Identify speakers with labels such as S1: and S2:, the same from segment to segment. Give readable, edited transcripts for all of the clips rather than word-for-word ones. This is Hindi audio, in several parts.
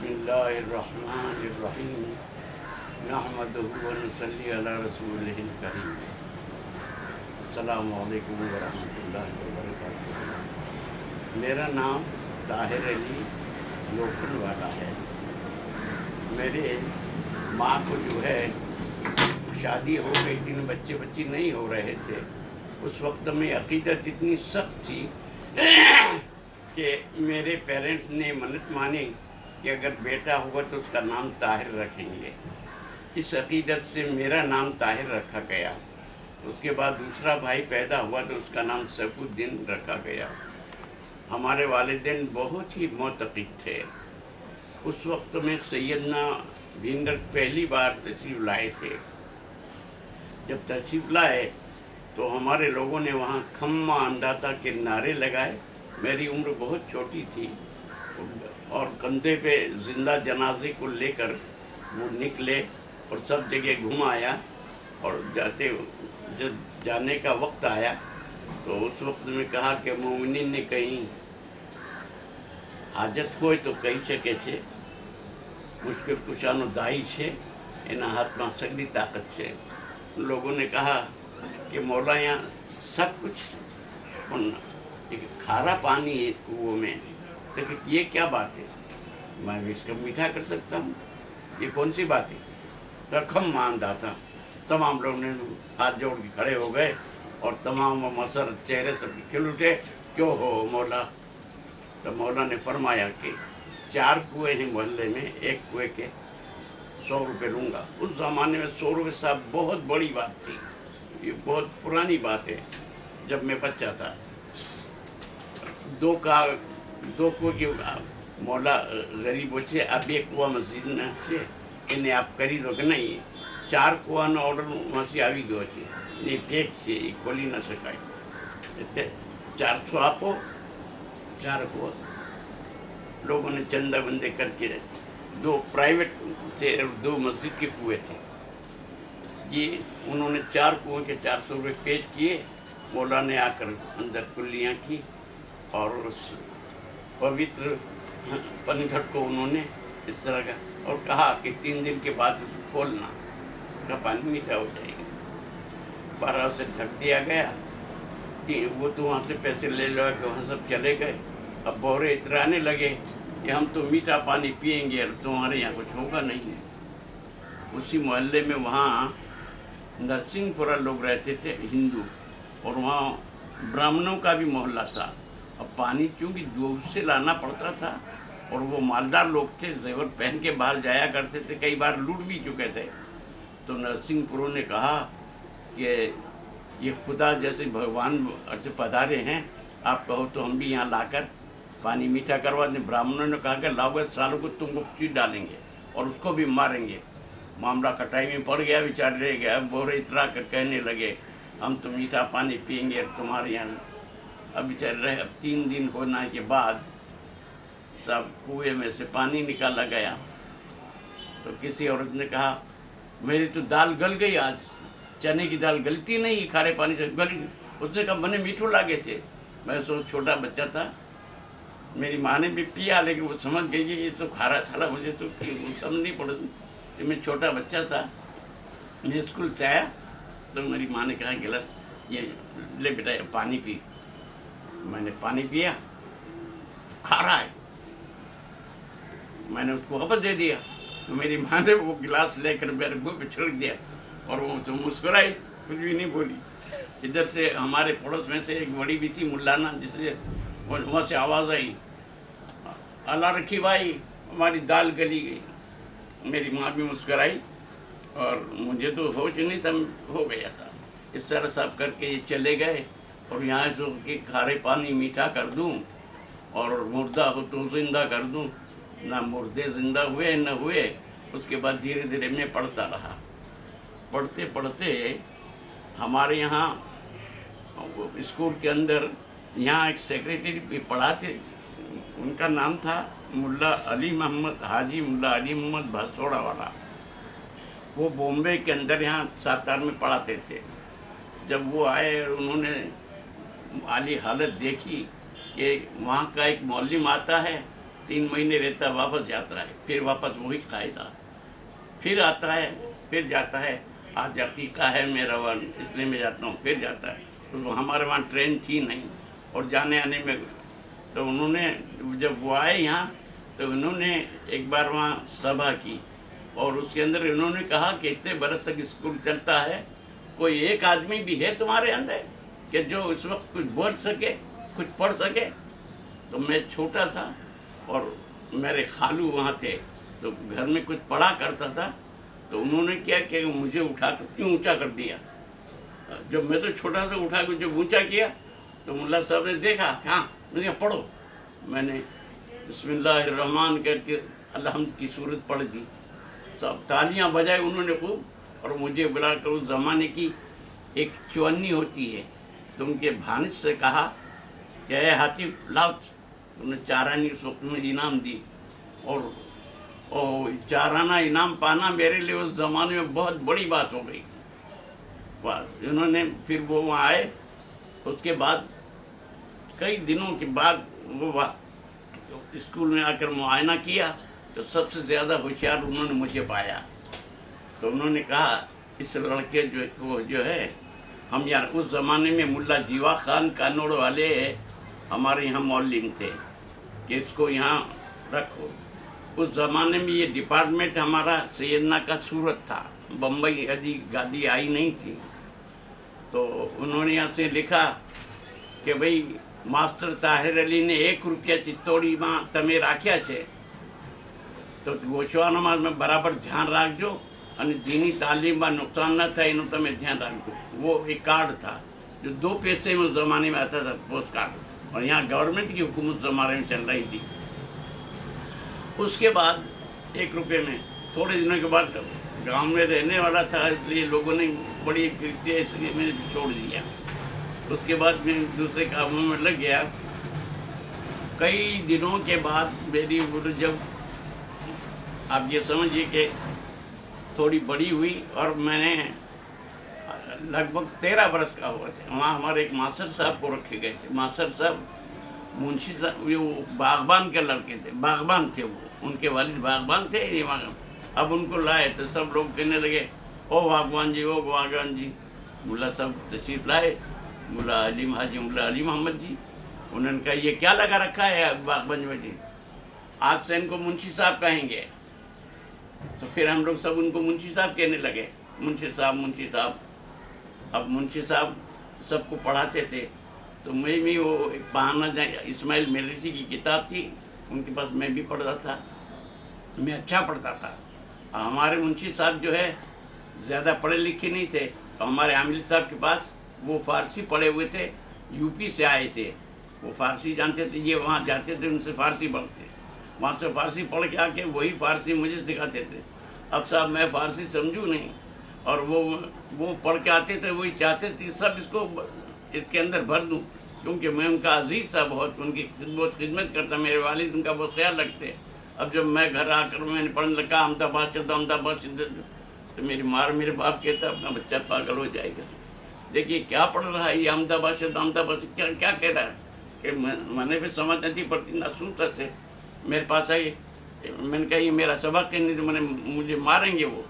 S1: बिस्मिल्लाहिर्रहमानिर्रहीम नहमदुहु व नुसल्ली अला रसूलिहिल करीम। अस्सलामु अलैकुम व रहमतुल्लाहि व बरकातुहू। मेरा नाम ताहिर अली लोखंडवाला है। मेरे माँ को जो है शादी हो गई थी, बच्चे नहीं हो रहे थे। उस वक्त में अक़ीदत इतनी सख्त थी कि मेरे पेरेंट्स ने मन्नत मानी कि अगर बेटा हुआ तो उसका नाम ताहिर रखेंगे। इस अक़ीदत से मेरा नाम ताहिर रखा गया। उसके बाद दूसरा भाई पैदा हुआ तो उसका नाम सैफुद्दीन रखा गया। हमारे वालिदैन बहुत ही मोतक़िद थे। उस वक्त में सैयदना भिंडर पहली बार तशरीफ़ लाए थे। जब तशरीफ़ लाए तो हमारे लोगों ने वहाँ खम्मा अंदाता के नारे लगाए। मेरी उम्र बहुत छोटी थी और कंधे पे ज़िंदा जनाजे को लेकर वो निकले और सब जगह घुमाया। और जब जाने का वक्त आया तो उस वक्त में कहा कि मोमिनीन ने कहीं हाजत होय तो कही શકે છે, मुश्किल कुशानो दाई છે, एना हाथ में सगली ताकत છે। लोगों ने कहा कि मौला यहाँ सब कुछ, खारा पानी है इस कुओं में, तो ये क्या बात है? मैं इसका मीठा कर सकता हूँ, ये कौन सी बात है? तो खम मान दाता। तमाम लोग ने हाथ जोड़ के खड़े हो गए और तमाम मसर चेहरे सब खिल उठे। क्यों हो मौला? तो मौला ने फरमाया कि 4 कुएँ हैं मोहल्ले में, एक कुएँ के 100 रुपये लूँगा। उस ज़माने में 100 रुपये साहब बहुत बड़ी बात थी। ये बहुत पुरानी बात है, जब मैं बच्चा था। दो कुएँ की मौला गरीबों से अब एक कुआ मस्जिद न છે એને આપ કરી દો કે નહીં? 4 કૂવાનો ઓર્ડર માંથી આવી ગયો છે, એ પેક છે, એ ખોલી ન શકાય। એટલે 400 આપો, 4 कुआ। लोगों ने चंदा बंदे करके 2 प्राइवेट थे और 2 मस्जिद के कुएँ थे। ये उन्होंने 4 कुएँ के 400 रुपये पेश किए। मौला ने आकर अंदर कुल्लियाँ की और उस पवित्र पनघट को उन्होंने इस तरह का और कहा कि 3 दिन के बाद उसको खोलना, का पानी मीठा हो जाएगा। 12 से ढक दिया गया। वो तो वहाँ से पैसे ले लो कि वहाँ सब चले गए। अब बोरे इतराने लगे कि हम तो मीठा पानी पिएंगे और तुम्हारे यहाँ कुछ होगा नहीं। उसी मोहल्ले में वहाँ नरसिंहपुरा लोग रहते थे, हिंदू, और वहाँ ब्राह्मणों का भी मोहल्ला था। अब पानी चूँकि दूर से लाना पड़ता था और वो मालदार लोग थे, जेवर पहन के बाहर जाया करते थे, कई बार लूट भी चुके थे। तो नरसिंहपुरों ने कहा कि ये खुदा जैसे भगवान से पधारे हैं, आप कहो तो हम भी यहाँ लाकर पानी मीठा करवा दें। ब्राह्मणों ने कहा कि लाओगे सालों को तुमको चीज डालेंगे और उसको भी मारेंगे। मामला कटाई में पड़ गया, बेचारे रह गया। बोरे इतरा कर कहने लगे हम तो मीठा पानी पिएंगे तुम्हारे यहाँ। अब बेचारे रहे। अब 3 दिन होने के बाद सब कुएं में से पानी निकाला गया। तो किसी औरत ने कहा मेरी तो दाल गल गई, आज चने की दाल गलती नहीं, खारे पानी से गल गई। उसने कहा मैंने मीठू लागे थे। मैं छोटा बच्चा था, मेरी माँ ने भी पिया, लेकिन वो समझ गई कि ये तो खारा साला, मुझे तो समझ नहीं पड़ी। मैं छोटा बच्चा था। मैं स्कूल से आया तो मेरी माँ ने कहा गिलास ये ले बेटा, पानी पी। मैंने पानी पिया, खारा है। मैंने उसको वापस दे दिया तो मेरी माँ ने वो गिलास लेकर मेरे मुँह पे छिड़क दिया और वो तो मुस्कुराई, कुछ भी नहीं बोली। इधर से हमारे पड़ोस में से एक बड़ी भी थी मुल्लाना, जिससे वहाँ से आवाज़ आई अल्लाह रखी भाई, हमारी दाल गली गई। मेरी माँ भी मुस्कुराई और मुझे तो होश नहीं था, हो गया साहब। इस तरह सब करके ये चले गए और यहाँ से कि खारे पानी मीठा कर दूँ और मुर्दा हो तो जिंदा कर दूँ। ना मुर्दे जिंदा हुए न हुए। उसके बाद धीरे धीरे मैं पढ़ता रहा। पढ़ते पढ़ते हमारे यहाँ स्कूल के अंदर यहाँ एक सेक्रेटरी भी पढ़ाते, उनका नाम था मुल्ला अली मोहम्मद, हाजी मुल्ला अली मोहम्मद भासोड़ा वाला। वो बॉम्बे के अंदर यहाँ सातार में पढ़ाते थे। जब वो आए और उन्होंने वाली हालत देखी कि वहाँ का एक मौलवी आता है 3 महीने रहता, वापस जाता है, फिर वापस वही कायदा, फिर आता है, फिर जाता है। आज अकीका है मेरा वन, इसलिए मैं जाता हूँ, फिर जाता है। तो हमारे वहाँ ट्रेन थी नहीं, और जाने आने में तो उन्होंने, जब वो आए यहाँ, तो उन्होंने एक बार वहाँ सभा की, और उसके अंदर उन्होंने कहा कि इतने बरस तक स्कूल चलता है, कोई एक आदमी भी है तुम्हारे अंदर कि जो उस वक्त कुछ बोल सके, कुछ पढ़ सके? तो मैं छोटा था और मेरे खालू वहाँ थे, तो घर में कुछ पढ़ा करता था। तो उन्होंने क्या किया, मुझे उठा कर क्यों ऊँचा कर दिया। जब मैं तो छोटा था, उठा कर जब ऊँचा किया तो मुल्ला साहब ने देखा, हाँ मुझे पढ़ो। मैंने बिस्मिल्लाहिर्रहमान करके अलहम्द की सूरत पढ़ दी। सब तालियां बजाई उन्होंने खूब, और मुझे बुलाकर उस ज़माने की एक चौन्नी होती है, तो उनके भानिज से कहा कि ए हातिफ लाओ। उन्होंने 4 आने उस वक्त में इनाम दी, और 4 आना इनाम पाना मेरे लिए उस ज़माने में बहुत बड़ी बात हो गई। उन्होंने फिर वो वहाँ आए, उसके बाद कई दिनों के बाद वो तो स्कूल में आकर मुआयना किया, तो सबसे ज़्यादा होशियार उन्होंने मुझे पाया। तो उन्होंने कहा इस लड़के जो है, हम यार उस ज़माने में मुल्ला जीवा खान कानोड़ वाले हमारे यहाँ मौलिम थे कि इसको यहाँ रखो। उस ज़माने में ये डिपार्टमेंट हमारा सैयदना का सूरत था, बम्बई अभी गादी आई नहीं थी। तो उन्होंने यहाँ से लिखा कि भाई मास्टर ताहिर अली ने 1 रुपया चित्तौड़ी में तमे राख्या छे, तो गोशवानामाज में बराबर ध्यान राखजो, और दीनी तालीम में नुकसान न था, एनु तमे ध्यान राखजो। वो एक कार्ड था जो 2 पैसे में उस ज़माने में आता था, पोस्ट कार्ड, और यहाँ गवर्नमेंट की हुकूमत ज़माने में चल रही थी। उसके बाद 1 रुपये में, थोड़े दिनों के बाद गांव में रहने वाला था, इसलिए लोगों ने बड़ी फिरती, इसलिए मैंने छोड़ दिया। उसके बाद मैं दूसरे कामों में लग गया। कई दिनों के बाद मेरी उम्र, जब आप ये समझिए कि थोड़ी बड़ी हुई, और मैंने लगभग 13 बरस का हुआ था, वहाँ हमारे एक मास्टर साहब को रखे गए थे। मास्टर साहब मुंशी साहब, वो बागबान के लड़के थे, बागबान थे वो, उनके वालिद बागबान थे। ये अब उनको लाए तो सब लोग कहने लगे, ओ बागवान जी, ओ बागवान जी। मुल्ला साहब तशरीफ लाए, मुल्ला अलीम, हाजी मुल्ला अली मोहम्मद जी। उन्होंने कहा ये क्या लगा रखा है बागबान में जी, आज से इनको मुंशी साहब कहेंगे। तो फिर हम लोग सब उनको मुंशी साहब कहने लगे, मुंशी साहब, मुंशी साहब। अब मुंशी साहब सबको पढ़ाते थे, तो मैं भी वो एक बहाना जाए, इस्माइल मिर्ची की किताब थी, उनके पास मैं भी पढ़ता था, मैं अच्छा पढ़ता था। हमारे मुंशी साहब जो है ज़्यादा पढ़े लिखे नहीं थे, तो हमारे आमिल साहब के पास वो फ़ारसी पढ़े हुए थे, यूपी से आए थे, वो फ़ारसी जानते थे। ये वहाँ जाते थे, उनसे फ़ारसी पढ़ते, वहाँ से फ़ारसी पढ़ के आके वही फ़ारसी मुझे सिखाते थे। अब साहब मैं फ़ारसी समझूँ नहीं, और वो पढ़ के आते थे, वही चाहते थे सब इसको इसके अंदर भर दूँ, क्योंकि मैं उनका अजीज़ था बहुत, उनकी बहुत खिदमत करता, मेरे वालिद उनका बहुत ख्याल रखते। अब जब मैं घर आकर मैंने पढ़ने लगा अहमदाबाद, तो मेरी माँ मेरे बाप कहता अपना बच्चा पागल हो जाएगा, देखिए क्या पढ़ रहा है ये अहमदाबाद क्या क्या कह रहा है, कि मैंने भी समझ नहीं पड़ती ना सुनता से। मेरे पास आई, मैंने कहा ये मेरा सबक है, नहीं तो मैंने मुझे मारेंगे वो।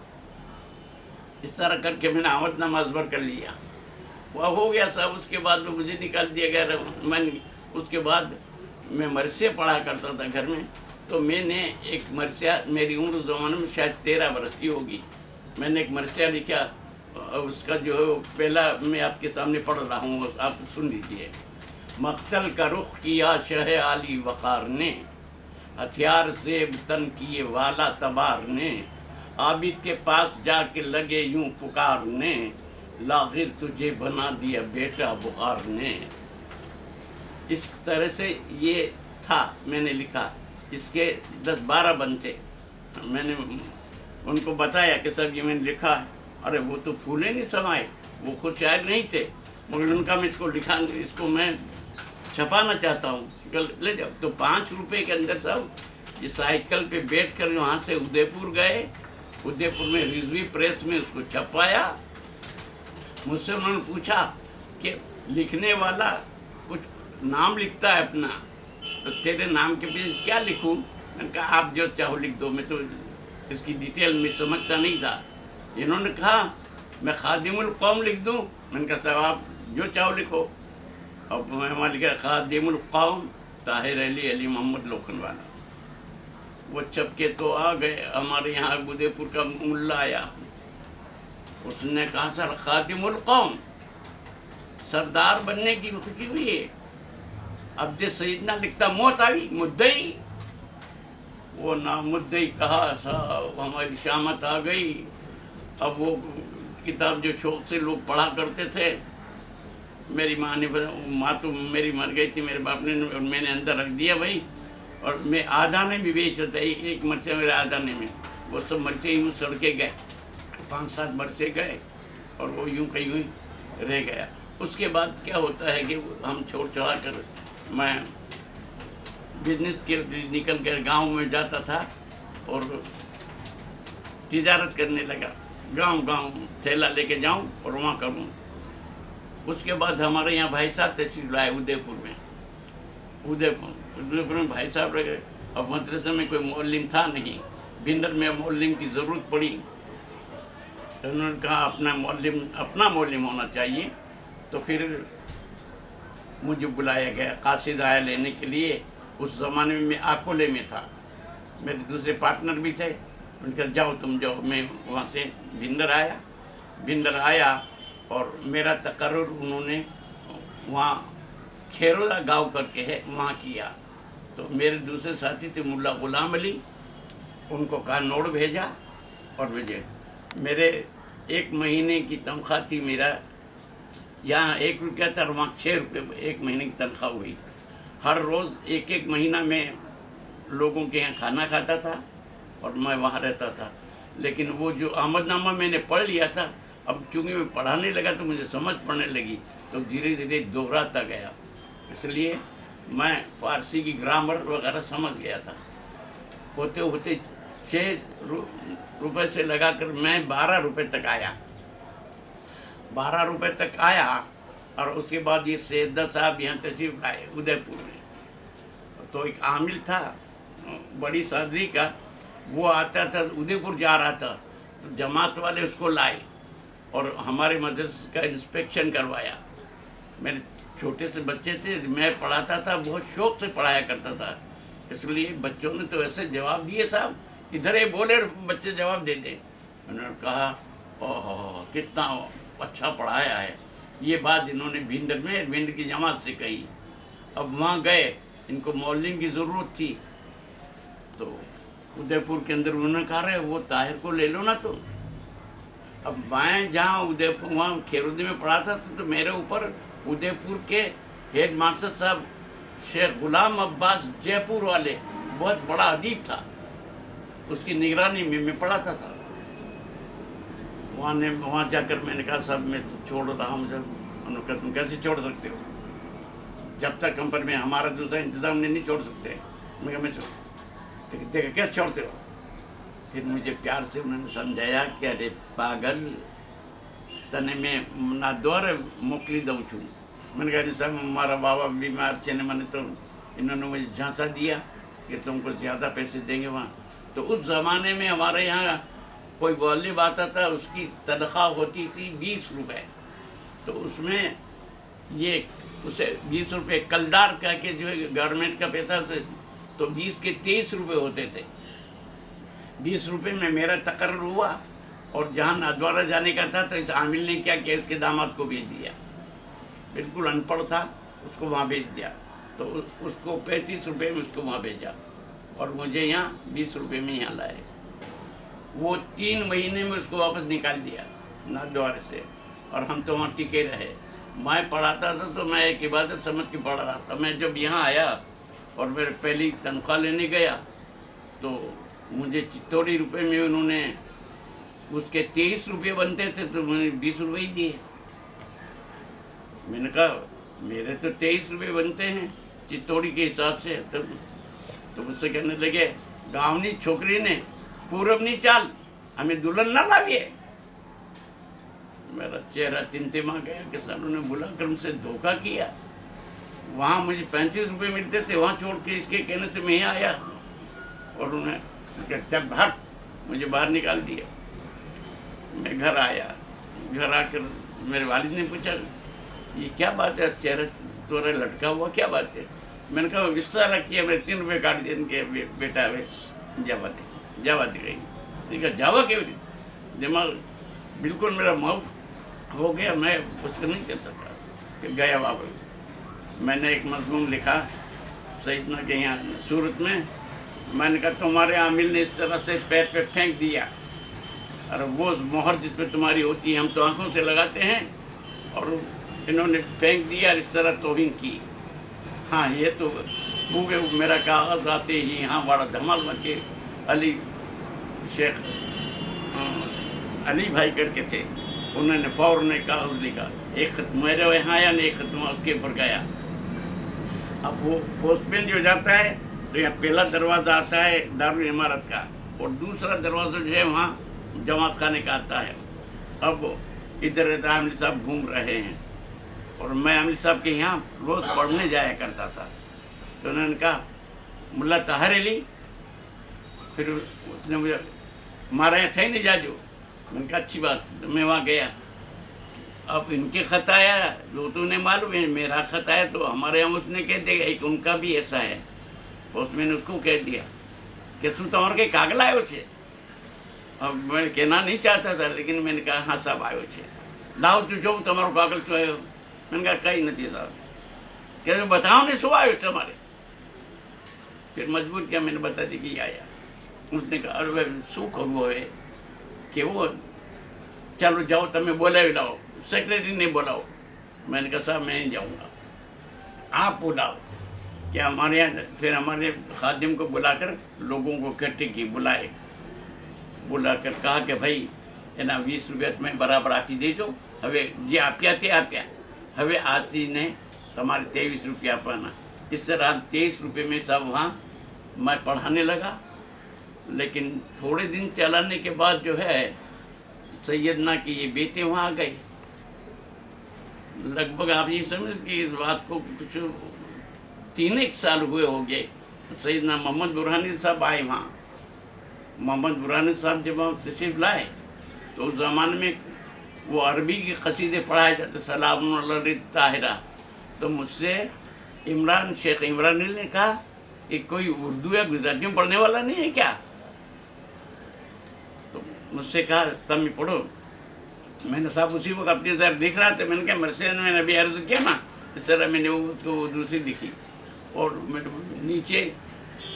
S1: इस तरह करके मैंने आमद नमाज भर कर लिया, वह हो गया सब। उसके बाद में मुझे निकाल दिया गया। मैंने उसके बाद मैं मरसिया पढ़ा करता था घर में, तो मैंने एक मरसिया, मेरी उम्र ज़माने में शायद 13 बरस की होगी, मैंने एक मरसिया लिखा। उसका जो है पहला मैं आपके सामने पढ़ रहा हूँ, आप सुन लीजिए। मख्तल का रुख किया शह आली वक़ार ने, हथियार से तन किए वाला तबार ने, आबिद के पास जाके लगे यूं पुकारने, लागिर तुझे बना दिया बेटा बुखार ने। इस तरह से ये था, मैंने लिखा। इसके 10-12 बंद थे। मैंने उनको बताया कि सब ये मैंने लिखा है। अरे वो तो फूले नहीं समाए, वो खुद शायर नहीं थे, मगर उनका मैं इसको लिखा, इसको मैं छपाना चाहता हूँ, ले जाओ। तो 5 रुपये के अंदर सब ये साइकिल पे बैठ कर वहाँ से उदयपुर गए, उदयपुर में रिजवी प्रेस में उसको छपाया। मुझसे उन्होंने पूछा कि लिखने वाला कुछ नाम लिखता है अपना, तो तेरे नाम के पीछे क्या लिखूं? मैंने कहा आप जो चाहो लिख दो, मैं तो इसकी डिटेल में समझता नहीं था। इन्होंने कहा मैं खादिमुल कौम लिख दूं। मैंने कहा साहब आप जो चाहो लिखो। अब मैं वहाँ लिखा खादिमुल कौम ताहिर अली अली मोहम्मद लोखंडवाला। वो छपके तो आ गए। हमारे यहाँ उदयपुर का मुल्ला आया, उसने कहा सर खादिमुल कौम सरदार बनने की खुशी हुई है, अब जो सईदना लिखता मौत आई मुद्दई। वो ना मुद्दई कहा साहब हमारी शामत आ गई। अब वो किताब जो शौक से लोग पढ़ा करते थे, मेरी माँ ने, माँ तो मेरी मर गई थी, मेरे बाप ने, और मैंने अंदर रख दिया भाई। और मैं आदाने भी बेच था, एक मरसे मेरे आदाने में, वो सब मरसे यूँ सड़ के गए, 5-7 मरसे गए और वो यूँ का यूँ रह गया। उसके बाद क्या होता है कि हम छोड़ चढ़ा कर मैं बिजनेस के निकल कर गांव में जाता था और तिजारत करने लगा। गांव थैला लेके जाऊं और वहाँ करूं। उसके बाद हमारे यहाँ भाई साहब तशरीफ लाए उदयपुर में भाई साहब रहे। अब मदरसे में कोई मौलिम था नहीं, भिंडर में मौलिम की ज़रूरत पड़ी तो उन्होंने कहा अपना मौलिम होना चाहिए। तो फिर मुझे बुलाया गया कासिद आया लेने के लिए। उस ज़माने में मैं आकोले में था, मेरे दूसरे पार्टनर भी थे। उनका जाओ तुम जाओ। मैं वहाँ से भिंडर आया और मेरा तकर्रुर उन्होंने वहाँ खेरोला गांव करके है वहाँ किया। तो मेरे दूसरे साथी थे मुल्ला गुलाम अली, उनको कहा नोट भेजा और भेजे। मेरे 1 महीने की तनख्वाह थी, मेरा यहाँ 1 रुपया था और वहाँ 6 रुपये 1 महीने की तनख्वाह हुई। हर रोज़ 1 महीना में लोगों के यहाँ खाना खाता था और मैं वहाँ रहता था। लेकिन वो जो आमदनामा मैंने पढ़ लिया था, अब चूँकि मैं पढ़ाने लगा तो मुझे समझ पड़ने लगी, तो धीरे धीरे दोहराता गया। इसलिए मैं फ़ारसी की ग्रामर वगैरह समझ गया था। होते होते 6 रुपये से लगाकर मैं 12 रुपये तक आया। 12 रुपये तक आया और उसके बाद ये सैयदा साहब यहाँ तशरीफ लाए उदयपुर में। तो एक आमिल था बड़ी सदरी का, वो आता था, उदयपुर जा रहा था, तो जमात वाले उसको लाए और हमारे मदरसे का इंस्पेक्शन करवाया। मेरे छोटे से बच्चे थे, मैं पढ़ाता था, बहुत शौक से पढ़ाया करता था। इसलिए बच्चों ने तो ऐसे जवाब दिए साहब, इधर ही बोले बच्चे जवाब दे दें। उन्होंने कहा ओह कितना अच्छा पढ़ाया है। ये बात इन्होंने भिंड की जमात से कही। अब वहाँ गए, इनको मौलिम की ज़रूरत थी, तो उदयपुर के अंदर उन्होंने कहा रहे वो ताहिर को ले लो ना तुम। अब मैं जहाँ उदयपुर वहाँ खेरुद्दी में पढ़ाता था, तो मेरे ऊपर उदयपुर के हेड मास्टर साहब शेख गुलाम अब्बास जयपुर वाले, बहुत बड़ा अदीब था, उसकी निगरानी में मैं पढ़ाता था। वहाँ जाकर मैंने कहा साहब मैं तो छोड़ रहा हूँ सर। उन्होंने कहा तुम कैसे छोड़ सकते हो, जब तक कंपनी में हमारा दूसरा इंतज़ाम नहीं छोड़ सकते। मैं कहा मैं देखा कैसे छोड़ते हो। फिर मुझे प्यार से उन्होंने समझाया कि अरे पागल तने में ना द्वार मोकली दूँ छू। मैंने कहा साहब हमारा बाबा बीमार थे, मैंने तो इन्होंने मुझे झांसा दिया कि तुमको ज़्यादा पैसे देंगे वहाँ। तो उस ज़माने में हमारे यहाँ कोई वालिब आता था, उसकी तनख्वाह होती थी 20 रुपये। तो उसमें ये उसे 20 रुपये कलदार कह के जो है गवर्नमेंट का पैसा, तो 20 के 23 रुपये होते थे। 20 रुपये में मेरा तकर्रुर हुआ और जहाँ नाथद्वारा जाने का था, तो इस आमिल ने क्या किया, इसके दामाद को भेज दिया। बिल्कुल अनपढ़ था, उसको वहाँ भेज दिया। तो उसको 35 रुपये में उसको वहाँ भेजा और मुझे यहाँ 20 रुपये में यहाँ लाए। वो 3 महीने में उसको वापस निकाल दिया नाथद्वारे से, और हम तो वहाँ टिके रहे। मैं पढ़ाता था तो मैं एक इबादत समझ के पढ़ रहा था। मैं जब यहाँ आया और मेरे पहली तनख्वाह लेने गया, तो मुझे चित्तौड़ी रुपये में उन्होंने, उसके 23 रुपये बनते थे, तो मैंने 20 रुपये ही दिए। मैंने कहा मेरे तो 23 रुपये बनते हैं चित्तौड़ी के हिसाब से। तो मुझसे कहने लगे गाँवनी छोकरी ने पूरबनी चाल, हमें दुल्हन ना लाविए। मेरा चेहरा तिमतिमा गया कि सर उन्होंने बुलाकर मुझसे धोखा किया। वहाँ मुझे 35 रुपये मिलते थे, वहाँ छोड़ के इसके कहने से मैं यहाँ आया। और उन्हें चल बाहर, मुझे बाहर निकाल दिया। मैं घर आया, घर आकर मेरे वालिद ने पूछा ये क्या बात है, चेहरा तोरा लटका हुआ, क्या बात है? मैंने कहा इशारा किया, मेरे 3 रुपये काट दिए इनके बेटा वे जावा दे गई। ठीक है, जावा क्यों नहीं? दिमाग बिल्कुल मेरा माफ हो गया, मैं कुछ नहीं कर सका कि गया वापस। मैंने एक मजमून लिखा सईदना के यहाँ सूरत में। मैंने कहा तुम्हारे आमिल ने इस तरह से पैर पे फेंक दिया, और वो मोहर जिस पे तुम्हारी होती है हम तो आंखों से लगाते हैं, और इन्होंने फेंक दिया इस तरह तौहीन की। हाँ, ये तो पूरे मेरा कागज़ आते ही यहाँ बड़ा धमाल मचे। अली शेख अली भाई करके थे, उन्होंने फ़ौरन एक कागज़ लिखा, एक खत मेरे यहाँ आया, एक खत उसके ऊपर गया। अब वो पोस्टमैन जो जाता है तो यहाँ पहला दरवाज़ा आता है दारुल इमारत का, और दूसरा दरवाज़ा जो है वहाँ जमात खाने का आता है। अब इधर इधर आमिर साहब घूम रहे हैं, और मैं आमिर साहब के यहाँ रोज़ पढ़ने जाया करता था। तो उन्होंने कहा मुल्ला तहर अली, फिर उसने मुझे हमारे यहाँ थे नहीं जाजो। मैंने कहा अच्छी बात, तो मैं वहाँ गया। अब इनके खत आया जो तूने मालूम है, मेरा खत आया तो हमारे यहाँ उसने कह दिया एक उनका भी ऐसा है। पोस्टमैन उसको कह दिया कि तू तुम्हारे के कागल आयो छे। अब मैं कहना नहीं चाहता था, लेकिन मैंने कहा हाँ साहब आयो छे, लाओ तू जो तुम्हारो कागल छो आयो। मैंने कहा कहीं नहीं साहब, कहते बताओ ने शो आयो छे हमारे। फिर मजबूर किया, मैंने बता दी कि आया। उसने कहा अरे भाई शू करूँ है कि वो चलो जाओ तुम्हें बोलावी लाओ, सेक्रेटरी ने बुलाओ। मैंने कहा साहब मैं नहीं जाऊँगा, आप बुलाओ। क्या हमारे यहाँ फिर हमारे खादिम को बुलाकर लोगों को इकट्ठे की बुलाकर कहा कि भाई एना 20 रुपया तुम्हें बराबर आपी देजो। हवे जे आप्या ते आप्या, हवे आती ने तुम्हारे 23 रुपया आपना। इस तरह 23 रुपये में सब वहाँ मैं पढ़ाने लगा। लेकिन थोड़े दिन चलाने के बाद जो है सैयदना के ये बेटे वहाँ आ गए। लगभग आप ये समझ कि इस बात को कुछ 3 साल हुए हो गए। सैयदना मोहम्मद बुरहानी साहब आए वहाँ। मोहम्मद बुरहानी साहब जब वहाँ तशरीफ़ लाए तो उस ज़माने में वो अरबी के कसीदे पढ़ाए जाते, सलाम ताहिरा। तो मुझसे शेख इमरान ने कहा कि कोई उर्दू या गुजराती में पढ़ने वाला नहीं है क्या? तो मुझसे कहा तब मैं पढ़ो। मैंने साहब उसी वक्त अपनी तरफ लिख रहा था। मैंने कहा मरसे मैंने अभी अर्ज़ किया ना, इस तरह मैंने उसको दूसरी लिखी। और मेरे नीचे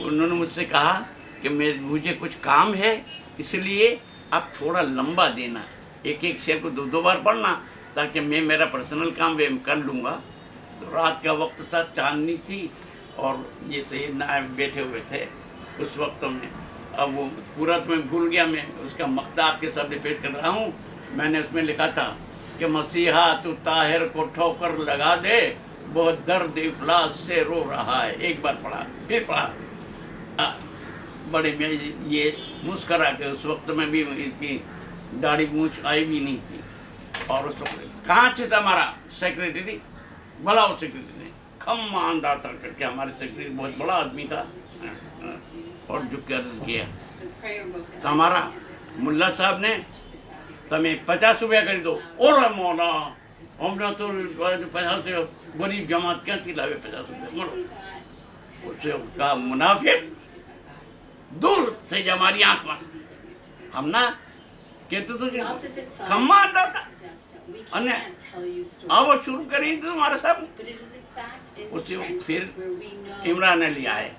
S1: उन्होंने मुझसे कहा कि मुझे कुछ काम है, इसलिए आप थोड़ा लंबा देना, एक एक शेर को 2 बार पढ़ना, ताकि मैं मेरा पर्सनल काम वे कर लूँगा। तो रात का वक्त था, चांदनी थी, और ये सैयदना बैठे हुए थे उस वक्त में। अब वो पूरा तो मैं भूल गया, मैं उसका मक्ता आपके सामने पेश कर रहा हूँ। मैंने उसमें लिखा था कि मसीहा तू ताहिर को ठोकर लगा दे, बहुत दर्द इफलास से रो रहा है। एक बार पढ़ा, फिर पढ़ा। बड़े में ये मुस्करा के, उस वक्त में भी इतनी दाढ़ी मूछ आई भी नहीं थी। और उस वक्त कहाँ से था हमारा सेक्रेटरी, बुलाओ सेक्रेटरी ने खम्मान दाता करके, हमारे सेक्रेटरी बहुत बड़ा आदमी था, और झुक के अर्ज किया तो हमारा मुल्ला साहब ने तुम्हें 50 रुपया कर दो। और मौला हमने तो 50 से गरीब जमात क्या थी लावे 50 रुपया। उससे कहा मुनाफिक दूर थे हमारी आंख में, हम ना कहते तो कम्मान दाता અને આવો शुरू करी तो हमारे साहब। उससे फिर इमरान अली आए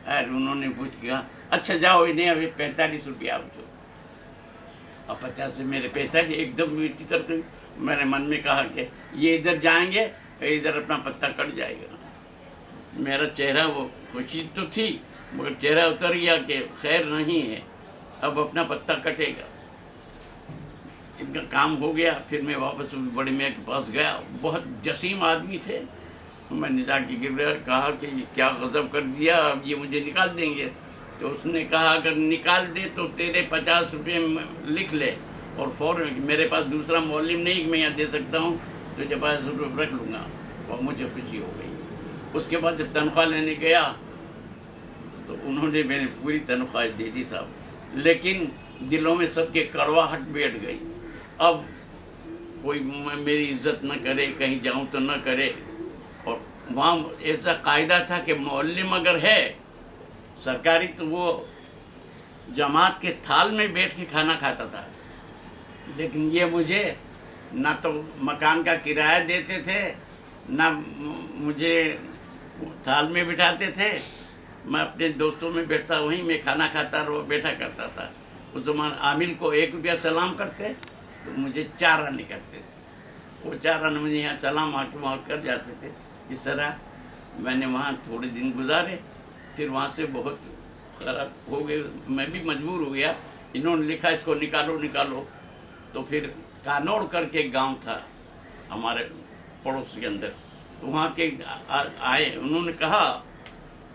S1: और उन्होंने पूछ किया अच्छा जाओ इन्हें अभी 45 रुपया आओ। अब 50 से मेरे 45 एकदम मिट्टी कर गई। मैंने मन में कहा कि ये इधर जाएंगे, इधर अपना पत्ता कट जाएगा। मेरा चेहरा, वो खुशी तो थी मगर चेहरा उतर गया कि खैर नहीं है, अब अपना पत्ता कटेगा। इनका काम हो गया। फिर मैं वापस बड़े मियाँ के पास गया, बहुत जसीम आदमी थे। मैंने जाके गिर कहा कि क्या गज़ब कर दिया, अब ये मुझे निकाल देंगे। तो उसने कहा अगर निकाल दे तो तेरे 50 रुपये लिख ले, और फ़ौरन मेरे पास दूसरा मौलिम नहीं मैं यहाँ दे सकता हूँ, तो जब 50 रुपये रख लूँगा। और मुझे खुशी हो गई। उसके बाद जब तनख्वाह लेने गया तो उन्होंने मेरी पूरी तनख्वाह दे दी साहब, लेकिन दिलों में सबके कड़वाहट बैठ गई। अब कोई मेरी इज्जत न करे, कहीं जाऊं तो न करे। और वहाँ ऐसा कायदा था कि मुअल्लिम अगर है सरकारी तो वो जमात के थाल में बैठ के खाना खाता था, लेकिन ये मुझे ना तो मकान का किराया देते थे, ना मुझे थाल में बिठाते थे। मैं अपने दोस्तों में बैठता, वहीं मैं खाना खाता और बैठा करता था। उस जमान आमिल को 1 रुपया सलाम करते तो मुझे 4 आने करते थे। वो 4 आने मुझे यहाँ सलाम आके वहाँ कर जाते थे। इस तरह मैंने वहाँ थोड़े दिन गुजारे, फिर वहाँ से बहुत खराब हो गए, मैं भी मजबूर हो गया। इन्होंने लिखा इसको निकालो निकालो, तो फिर कानौड़ करके एक गांव था हमारे पड़ोस के अंदर, तो वहाँ के आए, उन्होंने कहा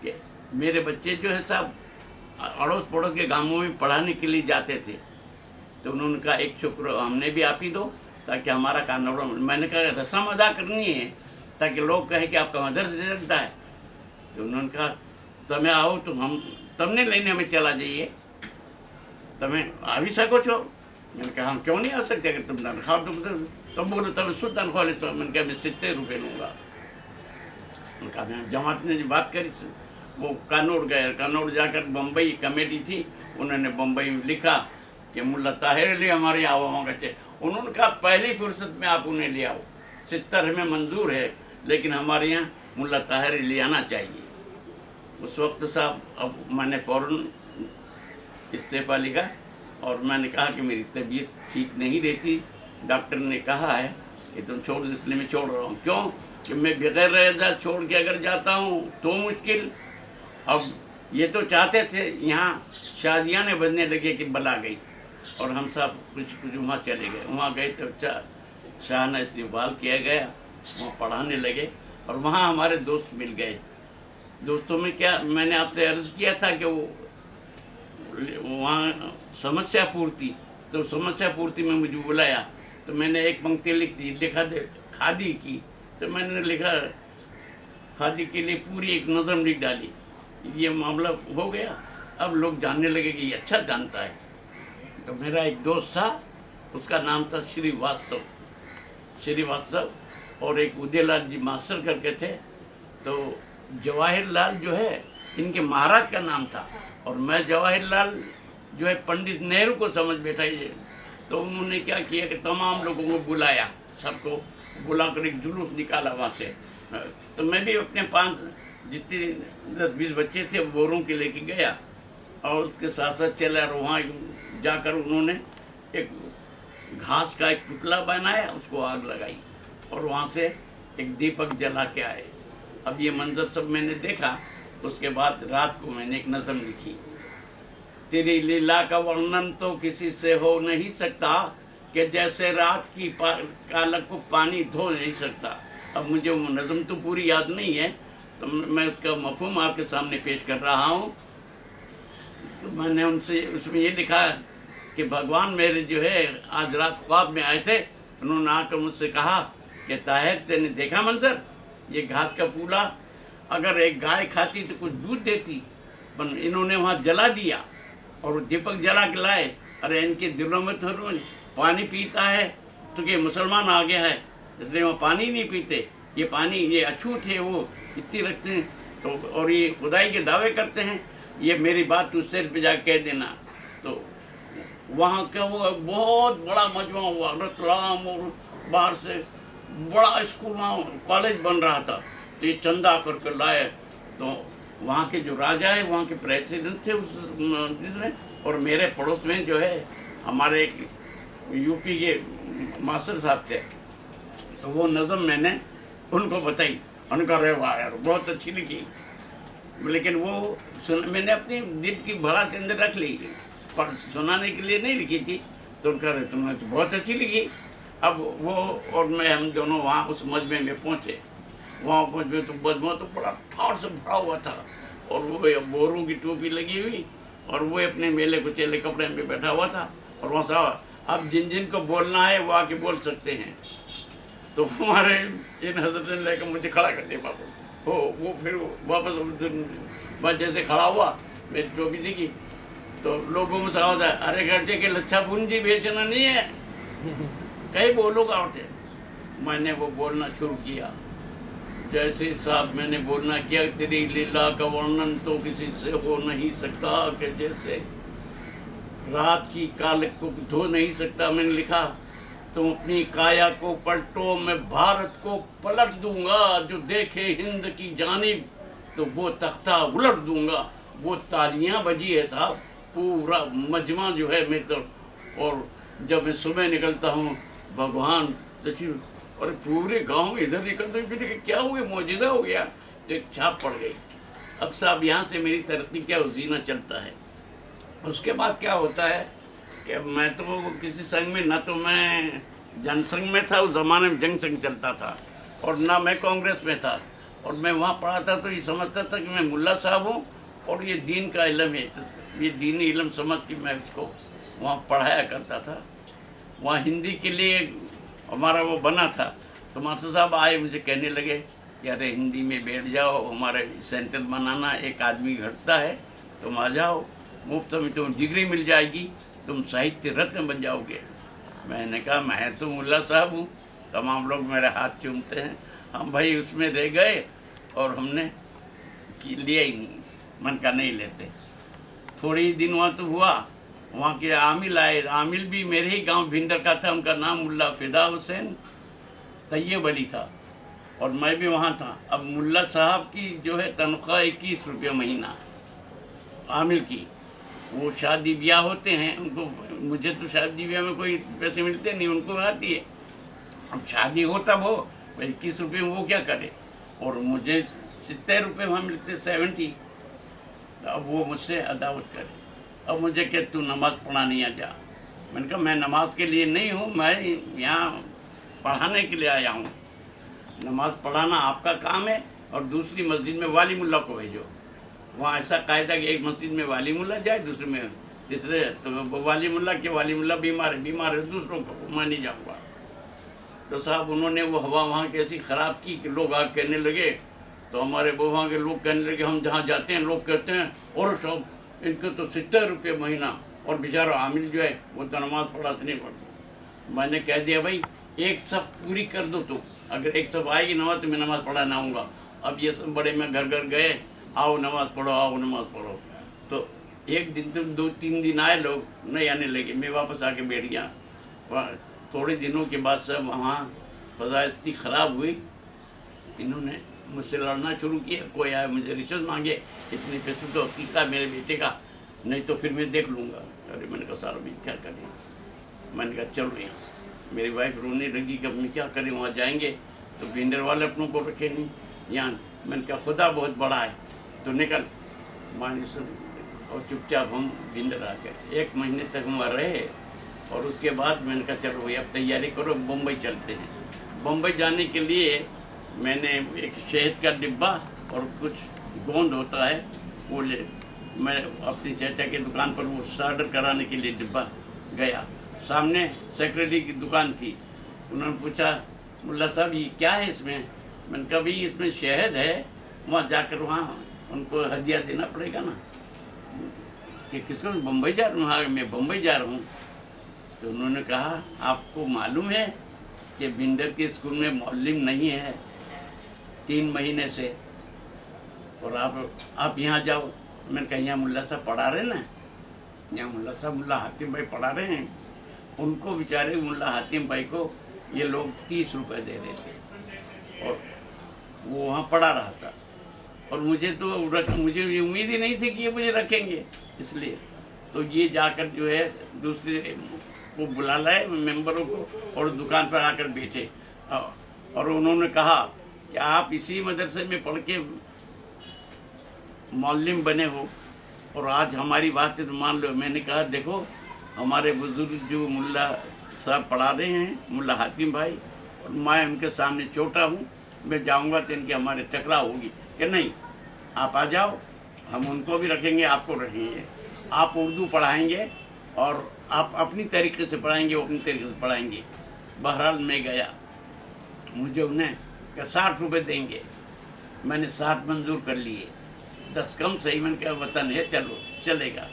S1: कि मेरे बच्चे जो है साहब अड़ोस पड़ोस के गांवों में पढ़ाने के लिए जाते थे, तो उन्होंने कहा एक शुक्र हमने भी आप ही दो ताकि हमारा कानौड़। मैंने कहा रस्म अदा करनी है ताकि लोग कहें कि आपका मदरसा चलता है। तो उन्होंने कहा તમે आओ तो हम तमने लेने हमें चला जाइए, તમે આવી શકો છો। मैंने कहा हम क्यों नहीं आ सकते, अगर तुम तनख्वाह तो बोलो तुम शुद्ध तनख्वाह लेते हो। मैंने कहा मैं 70 रुपये लूँगा। उन्होंने कहा मैं जमात ने बात करी, वो कानौड़ गए। कानौड़ जाकर बम्बई कमेटी थी, उन्होंने बम्बई में लिखा कि मुल्ला ताहिर अली हमारे यहाँ आवामा चाहिए। उन्होंने कहा पहली फुर्सत में आप उन्हें ले आओ, 70 हमें मंजूर है, लेकिन हमारे यहाँ मुल्ला ताहिर अली आना चाहिए। उस वक्त साहब अब मैंने फ़ौरन इस्तीफ़ा लिखा और मैंने कहा कि मेरी तबीयत ठीक नहीं रहती, डॉक्टर ने कहा है कि तुम छोड़ दो, इसलिए मैं छोड़ रहा हूँ। क्यों कि मैं बगैर रजा छोड़ के अगर जाता हूँ तो मुश्किल। अब ये तो चाहते थे, यहाँ शादियाँ ने बजने लगे कि बला गई, और हम सब कुछ वहाँ चले गए। वहाँ गए तो शाहाना इस्तेमाल किया गया, वहाँ पढ़ाने लगे और वहाँ हमारे दोस्त मिल गए। दोस्तों में क्या, मैंने आपसे अर्ज़ किया था कि वो वहाँ समस्या पूर्ति, तो समस्या पूर्ति में मुझे बुलाया, तो मैंने एक पंक्ति लिखा दे खादी की, तो मैंने लिखा खादी के लिए पूरी एक नज़म लिख डाली। ये मामला हो गया। अब लोग जानने लगे कि ये अच्छा जानता है। तो मेरा एक दोस्त था, उसका नाम था श्रीवास्तव, और एक उदयलाल जी मास्टर करके थे। तो जवाहिरलाल जो है इनके महाराज का नाम था, और मैं जवाहिरलाल जो है पंडित नेहरू को समझ बैठा ये। तो उन्होंने क्या किया कि तमाम लोगों को बुलाया, सबको बुलाकर एक जुलूस निकाला वहाँ से। तो मैं भी अपने 5 जितने 10-20 बच्चे थे बोरों के लेके गया और उसके साथ साथ चला। और वहाँ जाकर उन्होंने एक घास का एक पुतला बनाया, उसको आग लगाई और वहाँ से एक दीपक जला के आए। अब ये मंजर सब मैंने देखा। उसके बाद रात को मैंने एक नज़म लिखी, तेरी लीला का वर्णन तो किसी से हो नहीं सकता, कि जैसे रात की कालक को पानी धो नहीं सकता। अब मुझे वो नज़म तो पूरी याद नहीं है, तो मैं उसका मफ़हूम आपके सामने पेश कर रहा हूँ। तो मैंने उनसे उसमें ये लिखा कि भगवान मेरे जो है आज रात ख्वाब में आए थे। उन्होंने आकर मुझसे कहा कि ताहिर तेने देखा मंजर, ये घास का पूला अगर एक गाय खाती तो कुछ दूध देती, पर इन्होंने वहाँ जला दिया और वो दीपक जला के लाए। अरे इनके दिलों में तो पानी पीता है तो ये मुसलमान आ गया है, इसलिए वो पानी नहीं पीते। ये पानी ये अछूत है, वो इतनी रखते हैं तो, और ये खुदाई के दावे करते हैं। ये मेरी बात तू सिर पे जा कह देना। तो वहाँ का वो बहुत बड़ा मजमा हुआ, रतलाम और बाहर से बड़ा स्कूल वहाँ कॉलेज बन रहा था। तो ये चंदा करके लाए। तो वहाँ के जो राजा है, वहाँ के प्रेसिडेंट थे उस जिसमें, और मेरे पड़ोस में जो है हमारे एक यूपी के मास्टर साहब थे। तो वो नज़म मैंने उनको बताई, उनका रहे वाह यार बहुत अच्छी लिखी, लेकिन वो मैंने अपनी दिल की भड़ा के अंदर रख ली, पर सुनाने के लिए नहीं लिखी थी। तो उनका रहे तुमने तो बहुत अच्छी लिखी। अब वो और मैं हम दोनों वहाँ उस मजमे में पहुँचे। वहाँ मजमे तो मजमा तो बड़ा ठाड़ से भरा हुआ था, और वो बोरों की टोपी लगी हुई, और वो अपने मेले कुचेले कपड़े में बैठा हुआ था। और वहाँ साहब अब जिन जिन को बोलना है वो आके बोल सकते हैं। तो हमारे इन हजरत ने लेकर मुझे खड़ा कर दिया वापस। वो फिर वापस बस जैसे खड़ा हुआ मेरी टोपी थी की, तो लोगों में सवाल था, अरे घरटे के लच्छा पूंजी बेचना नहीं है, कहीं बोलूँगा उठे। मैंने वो बोलना शुरू किया। जैसे साहब मैंने बोलना किया, तेरी लीला का वर्णन तो किसी से हो नहीं सकता, कि जैसे रात की काल को धो नहीं सकता। मैंने लिखा, तुम अपनी काया को पलटो, मैं भारत को पलट दूंगा, जो देखे हिंद की जानिब तो वो तख्ता उलट दूंगा। वो तालियां बजी है साहब, पूरा मजमा जो है मेरे तरफ। और जब मैं सुबह निकलता हूँ, भगवान तशीर, और पूरे गांव में इधर निकलते हुए क्या हो गया, मौजूदा हो गया, तो एक छाप पड़ गई। अब साहब यहाँ से मेरी तरक्की क्या जीना चलता है। उसके बाद क्या होता है कि मैं तो किसी संघ में, ना तो मैं जनसंघ में था, उस ज़माने में जंग संघ चलता था, और ना मैं कांग्रेस में था। और मैं वहाँ पढ़ा था तो ये समझता था कि मैं मुल्ला साहब हूँ और ये दीन का इलम है, तो ये दीनी इलम समझ के मैं उसको वहाँ पढ़ाया करता था। वहाँ हिंदी के लिए हमारा वो बना था, तो मास्टर साहब आए, मुझे कहने लगे कि अरे हिंदी में बैठ जाओ, हमारे सेंटर बनाना, एक आदमी घटता है, तुम आ जाओ, मुफ्त में तुम डिग्री मिल जाएगी, तुम साहित्य रत्न बन जाओगे। मैंने कहा मैं तो मुल्ला साहब हूँ। तमाम लोग मेरे हाथ चूमते हैं। हम भाई उसमें रह गए और हमने लिया ही नहीं, मन का नहीं लेते। थोड़ी ही दिन वहाँ तो हुआ, वहाँ के आमिल आए, आमिल भी मेरे ही गांव भिंडर का था, उनका नाम मुल्ला फिदा हुसैन तैयब अली था, और मैं भी वहाँ था। अब मुल्ला साहब की जो है तनख्वाह 21 रुपये महीना आमिल की। वो शादी ब्याह होते हैं उनको, मुझे तो शादी ब्याह में कोई पैसे मिलते नहीं, उनको आती है। अब शादी हो तब हो, 21 रुपये में वो क्या करे, और मुझे 70 रुपये वहाँ मिलते, 70। तो अब वो मुझसे अदावत करे। अब मुझे क्या, तू नमाज़ पढ़ाने आ जा। मैंने कहा मैं नमाज के लिए नहीं हूँ, मैं यहाँ पढ़ाने के लिए आया हूँ। नमाज पढ़ाना आपका काम है, और दूसरी मस्जिद में वाली मुल्ला को भेजो। वहाँ ऐसा कायदा कि एक मस्जिद में वाली मुल्ला जाए, दूसरे में तीसरे, तो वाली मुल्ला बीमार है, दूसरों को मैं नहीं जाऊँगा। तो साहब उन्होंने वो हवा वहाँ की ऐसी ख़राब की कि लोग आग कहने लगे। तो हमारे वहाँ के लोग कहने लगे, हम जहाँ जाते हैं लोग कहते हैं, और सब इनके तो 70 रुपये महीना, और बेचारा आमिल जो है वो तो नमाज़ पढ़ाते नहीं पढ़ते। मैंने कह दिया भाई एक सफ़ पूरी कर दो, तो अगर एक सफ़ आएगी नमाज तो मैं नमाज़ पढ़ाना आऊँगा। अब ये सब बड़े में घर घर गए, आओ नमाज़ पढ़ो, आओ नमाज़ पढ़ो। तो एक दिन तो 2-3 दिन आए, लोग नहीं आने लगे। मैं वापस आके बैठ गया। थोड़े दिनों के बाद सब वहाँ फ़ज़ा इतनी ख़राब हुई, इन्होंने मुझसे लड़ना शुरू किया। कोई आया मुझे रिश्वत मांगे, इतने पैसे तो हकीका मेरे बेटे का, नहीं तो फिर मैं देख लूँगा। अरे मैंने कहा सारा भी क्या करें। मैंने कहा चलो यहाँ से। मेरी वाइफ रोने लगी कि अब मैं क्या करें, वहाँ जाएंगे तो भिंडर वाले अपनों को रखे नहीं यहाँ। मैंने कहा खुदा बहुत बड़ा है, तो निकल मान। और चुपचाप हम भिंडर आ गए। 1 महीने तक हम रहे, और उसके बाद मैंने कहा चलो भाई अब तैयारी करो, मुंबई चलते हैं। मुंबई जाने के लिए मैंने एक शहद का डिब्बा और कुछ गोंद होता है वो ले, मैं अपनी चाचा की दुकान पर वो ऑर्डर कराने के लिए डिब्बा गया। सामने सेक्रेटरी की दुकान थी। उन्होंने पूछा, मुल्ला साहब ये क्या है इसमें? मैंने कहा भाई इसमें शहद है, वहाँ जाकर वहाँ उनको हदिया देना पड़ेगा ना। कि किसको? बम्बई जा रहा हूँ। हाँ मैं बम्बई जा रहा हूँ। तो उन्होंने कहा आपको मालूम है कि भिंडर के स्कूल में मौलिम नहीं है 3 महीने से, और आप यहाँ जाओ। मैंने कहा यहाँ मुल्ला साहब पढ़ा रहे ना, यहाँ मुल्ला साहब मुल्ला हातिम भाई पढ़ा रहे हैं। उनको बेचारे मुल्ला हातिम भाई को ये लोग 30 रुपये दे रहे थे, और वो वहाँ पढ़ा रहा था। और मुझे ये उम्मीद ही नहीं थी कि ये मुझे रखेंगे, इसलिए तो ये जाकर जो है दूसरे को बुला लाए मेंबरों को, और दुकान पर आकर बैठे। और उन्होंने कहा कि आप इसी मदरसे में पढ़ के मौलिम बने हो, और आज हमारी बात है तो मान लो। मैंने कहा देखो हमारे बुजुर्ग जो मुल्ला साहब पढ़ा रहे हैं, मुल्ला हातिम भाई, और मैं उनके सामने छोटा हूँ, मैं जाऊँगा तो इनके हमारे टकराव होगी कि नहीं, आप आ जाओ, हम उनको भी रखेंगे, आपको रखेंगे। आप उर्दू पढ़ाएंगे और आप अपनी तरीके से पढ़ाएंगे, वो अपनी तरीके से पढ़ाएंगे। बहरहाल मैं गया, मुझे उन्हें 60 रुपये देंगे, मैंने 60 मंजूर कर लिए। 10 कम सही, मैंने कहा वतन है, चलो चलेगा।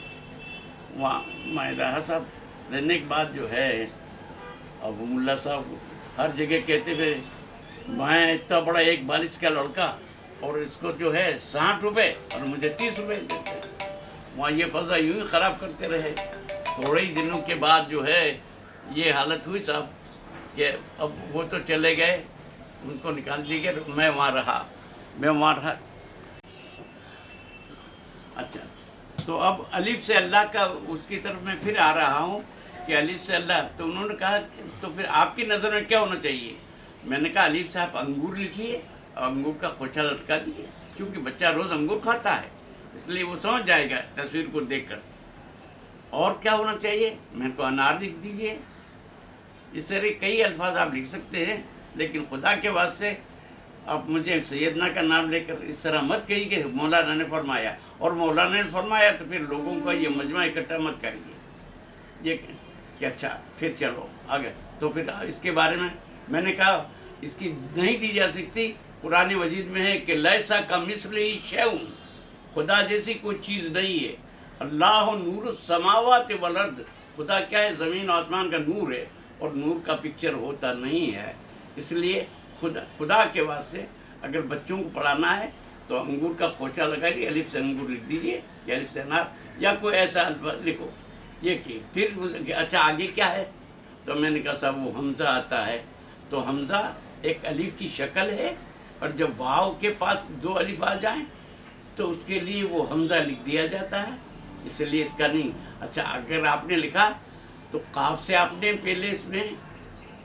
S1: वहाँ मैं रहा साहब, रहने के बाद जो है, अब मुल्ला साहब हर जगह कहते थे मैं इतना बड़ा 1 का लड़का और इसको जो है 60 रुपये और मुझे 30 रुपये देते। वहाँ ये फजा यूँ ही ख़राब करते रहे। थोड़े ही दिनों के बाद जो है ये हालत हुई साहब कि अब वो तो चले गए, उनको निकाल दिए गए, मैं वहाँ रहा। अच्छा, तो अब अलिफ से अल्लाह का उसकी तरफ मैं फिर आ रहा हूँ कि अलिफ से अल्लाह। तो उन्होंने कहा तो फिर आपकी नज़र में क्या होना चाहिए? मैंने कहा अलिफ से आप अंगूर लिखिए और अंगूर का खोचा लटका दिए, क्योंकि बच्चा रोज़ अंगूर खाता है, इसलिए वो समझ जाएगा तस्वीर को देखकर। और क्या होना चाहिए? मैंने को अनार लिख दीजिए। इस तरह कई अल्फाज आप लिख सकते हैं, लेकिन खुदा के वास्ते आप मुझे सैयदना का नाम लेकर इस तरह मत कहिए कि मौलाना ने फरमाया, और मौलाना ने फरमाया तो फिर लोगों का ये मजमा इकट्ठा मत करिए। ये कि अच्छा फिर चलो आगे। तो फिर इसके बारे में मैंने कहा इसकी नहीं दी जा सकती। कुरान मजीद में है कि लैसा का मिस्ली शैउन, खुदा जैसी कोई चीज़ नहीं है। अल्लाह नूर समावात वल अर्द, खुदा क्या है? ज़मीन आसमान का नूर है, और नूर का पिक्चर होता नहीं है। इसलिए खुदा के वास्ते अगर बच्चों को पढ़ाना है तो अंगूर का खोचा लगाइए, अलिफ से अंगूर लिख दीजिए या अलिफ से अनार या कोई ऐसा अल्फाज लिखो। ये की फिर अच्छा आगे क्या है? तो मैंने कहा साहब वो हमज़ा आता है। तो हमज़ा एक अलिफ की शक्ल है, और जब वाव के पास 2 अलिफ आ जाएं तो उसके लिए वो हमज़ा लिख दिया जाता है, इसलिए इसका नहीं। अच्छा अगर आपने लिखा तो काफ से आपने पहले इसमें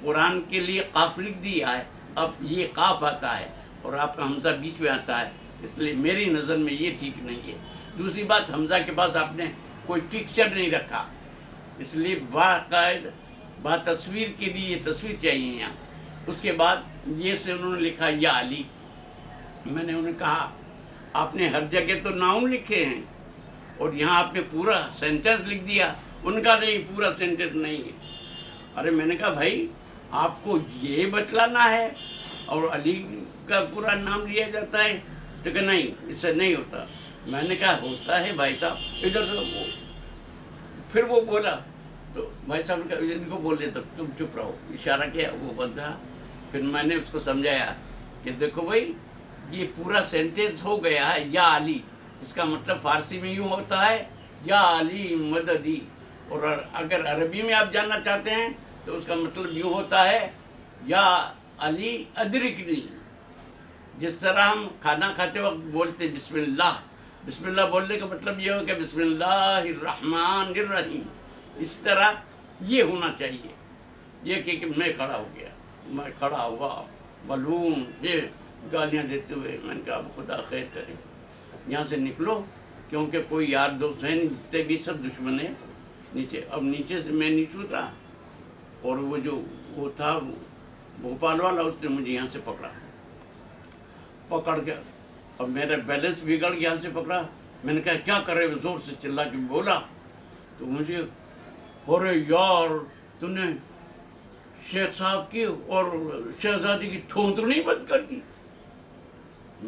S1: कुरान के लिए काफ लिख दिया है, अब ये काफ आता है और आपका हमज़ा बीच में आता है, इसलिए मेरी नज़र में ये ठीक नहीं है। दूसरी बात, हमज़ा के पास आपने कोई पिक्चर नहीं रखा, इसलिए बाकायदा तस्वीर के लिए तस्वीर चाहिए यहाँ। उसके बाद ये से उन्होंने लिखा या अली। मैंने उन्हें कहा आपने हर जगह तो नाउन लिखे हैं और यहाँ आपने पूरा सेंटेंस लिख दिया। उनका नहीं, पूरा सेंटेंस नहीं है। अरे मैंने कहा भाई आपको ये बतलाना है और अली का पूरा नाम लिया जाता है? तो क्या नहीं, इससे नहीं होता। मैंने कहा होता है भाई साहब, इधर से फिर वो बोला तो भाई साहब इनको बोले तो तुम चुप रहो, इशारा किया, वो बंद रहा। फिर मैंने उसको समझाया कि देखो भाई ये पूरा सेंटेंस हो गया है या अली, इसका मतलब फारसी में यूँ होता है या अली मददी, और अगर अरबी में आप जानना चाहते हैं तो उसका मतलब यूँ होता है या अली अदरिकनी। जिस तरह हम खाना खाते वक्त बोलते बिस्मिल्लाह, बिस्मिल्लाह बोलने का मतलब ये हो कि बिस्मिल्लाहिर्रहमानिर्रहीम, इस तरह ये होना चाहिए। ये कि मैं खड़ा हो गया, मैं खड़ा हुआ मलूम ये गालियाँ देते हुए। मैंने कहा अब खुदा खैर करे, यहाँ से निकलो, क्योंकि कोई यार दोस्त है नहीं, जितने भी सब दुश्मन है नीचे। अब नीचे से मैं नीचे उतरा और वो था भोपाल वाला, उसने मुझे यहाँ से पकड़ के अब मेरा बैलेंस बिगड़ गया, यहाँ से पकड़ा। मैंने कहा क्या कर रहे हो? जोर से चिल्ला के बोला तो मुझे, अरे यार तूने शेख साहब की और शहजादी की थोतनी बंद कर दी।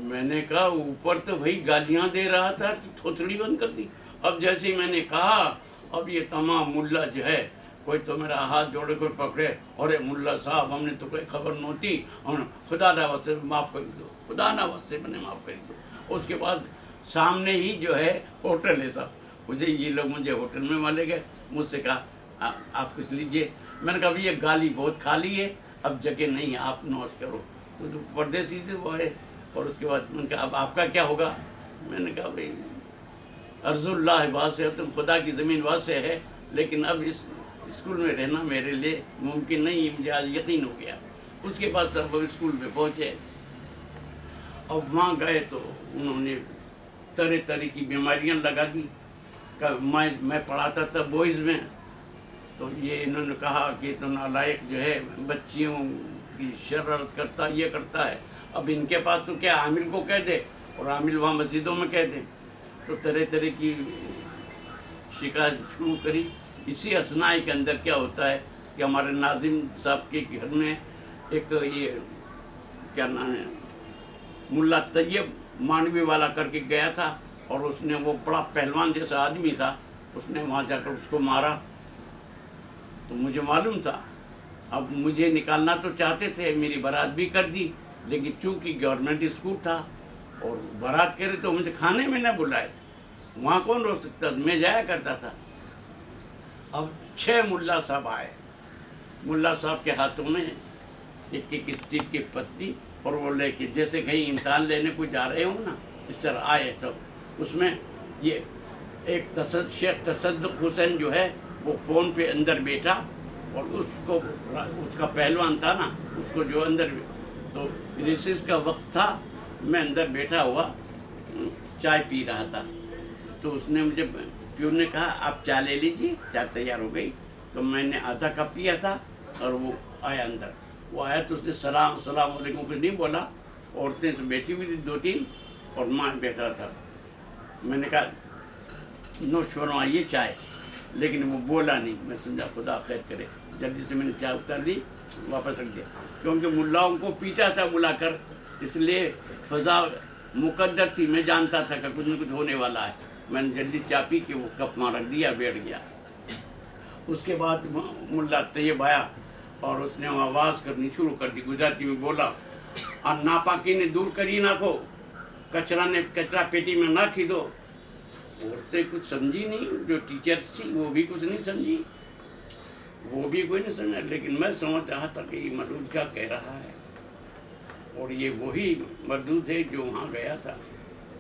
S1: मैंने कहा ऊपर तो भाई गालियाँ दे रहा था, तो थोतड़ी बंद कर दी। अब जैसे ही मैंने कहा, अब ये तमाम मुल्ला जो है, कोई तो मेरा हाथ जोड़े कोई पकड़े, अरे मुल्ला साहब हमने तो कोई खबर नहोती, हम खुदा ना वास्ते माफ़ कर दो, खुदा ना वास्ते मैंने माफ़ कर दो। उसके बाद सामने ही जो है होटल है साहब, मुझे ये लोग मुझे होटल में वाले गए, मुझसे कहा आप कुछ लीजिए। मैंने कहा ये गाली बहुत खाली है, अब जगह नहीं है, आप नोट करो। तो परदेसी से वो है। और उसके बाद मैंने कहा अब आपका क्या होगा? मैंने कहा भाई अर्जुल्लाह वासे, तुम खुदा की ज़मीन वासे है, लेकिन अब इस स्कूल में रहना मेरे लिए मुमकिन नहीं है, मुझे आज यकीन हो गया। उसके बाद सब स्कूल में पहुँचे। अब वहाँ गए तो उन्होंने तरह तरह की बीमारियाँ लगा दी। मैं पढ़ाता था बॉयज़ में, तो ये इन्होंने कहा कि तो नालायक जो है बच्चियों की शरारत करता, ये करता है। अब इनके पास तो क्या आमिल को कह दे और आमिल वहाँ मस्जिदों में कह दे, तो तरह तरह की शिकायत शुरू करी। इसी असनाई के अंदर क्या होता है कि हमारे नाजिम साहब के घर में एक ये क्या नाम है, मुल्ला तैयब मानवी वाला करके गया था, और उसने, वो बड़ा पहलवान जैसा आदमी था, उसने वहाँ जाकर उसको मारा। तो मुझे मालूम था। अब मुझे निकालना तो चाहते थे, मेरी बारात भी कर दी, लेकिन चूंकि गवर्नमेंट स्कूल था और बारात करे तो मुझे खाने में न बुलाए, वहाँ कौन रोक सकता था, मैं जाया करता था। अब 6 मुल्ला साहब आए। मुल्ला साहब के हाथों में एक एक स्टील की पत्ती, और वो लेके जैसे कहीं इम्तहान लेने को जा रहे हो ना, इस तरह आए सब। उसमें ये एक शेख तसद्दुक हुसैन जो है वो फ़ोन पे अंदर बैठा, और उसको, उसका पहलवान था ना, उसको जो अंदर, तो रिसेस का वक्त था, मैं अंदर बैठा हुआ चाय पी रहा था। तो उसने मुझे, प्यून ने कहा आप चाय ले लीजिए, चाय तैयार हो गई। तो मैंने आधा कप पिया था, और वो आया अंदर। वो आया तो उसने सलाम वालेकुम कुछ नहीं बोला। औरतें से बैठी हुई थी 2-3, और मैं बैठा था। मैंने कहा नोश फरमाइए चाय, लेकिन वो बोला नहीं। मैं समझा खुदा खैर करे, जल्दी से मैंने चाय उतार दी, वापस रख दिया, क्योंकि मुल्लाओं को पीटा था बुलाकर, इसलिए फ़ज़ा मुकद्दर थी, मैं जानता था कि कुछ न कुछ होने वाला है। मैंने जल्दी चाय पी के वो कप वहाँ रख दिया, बैठ गया। उसके बाद मुल्ला तैयब आया, और उसने आवाज़ करनी शुरू कर दी, गुजराती में बोला, और नापाकी ने दूर करी नाखो, कचरा पेटी में ना खीदो। औरतें कुछ समझी नहीं, जो टीचर्स थी वो भी कुछ नहीं समझी, वो भी कोई नहीं समझा, लेकिन मैं समझ रहा था कि ये मरदूद क्या कह रहा है, और ये वही मरदूद है जो वहाँ गया था।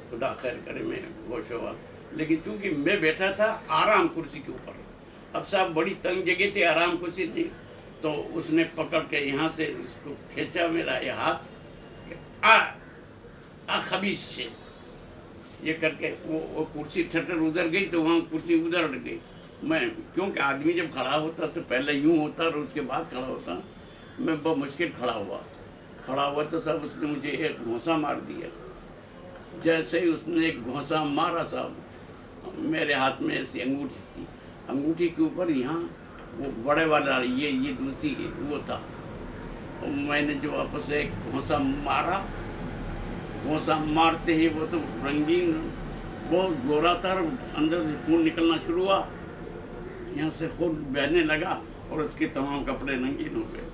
S1: खुदा खैर करे, मैं होश हुआ। लेकिन चूंकि मैं बैठा था आराम कुर्सी के ऊपर, अब साहब बड़ी तंग जगह थी, आराम कुर्सी थी, तो उसने पकड़ के यहाँ से इसको खींचा, मेरा ये हाथ, आ खबीस से ये करके वो कुर्सी ठटर उधर गई, तो वहाँ कुर्सी उधर हट गई। मैं, क्योंकि आदमी जब खड़ा होता तो पहले यूँ होता और उसके बाद खड़ा होता, मैं बहुत मुश्किल खड़ा हुआ तो साहब उसने मुझे एक घोंसा मार दिया। जैसे ही उसने एक घोंसा मारा साहब, मेरे हाथ में ऐसी अंगूठी थी, अंगूठी के ऊपर यहाँ वो बड़े वाला ये दूसरी वो था, और मैंने जो वापस एक घोंसा मारा, घोंसा मारते ही वो तो रंगीन, बहुत गोरा था, अंदर से खून निकलना शुरू हुआ, यहाँ से खून बहने लगा, और उसके तमाम कपड़े रंगीन हो गए।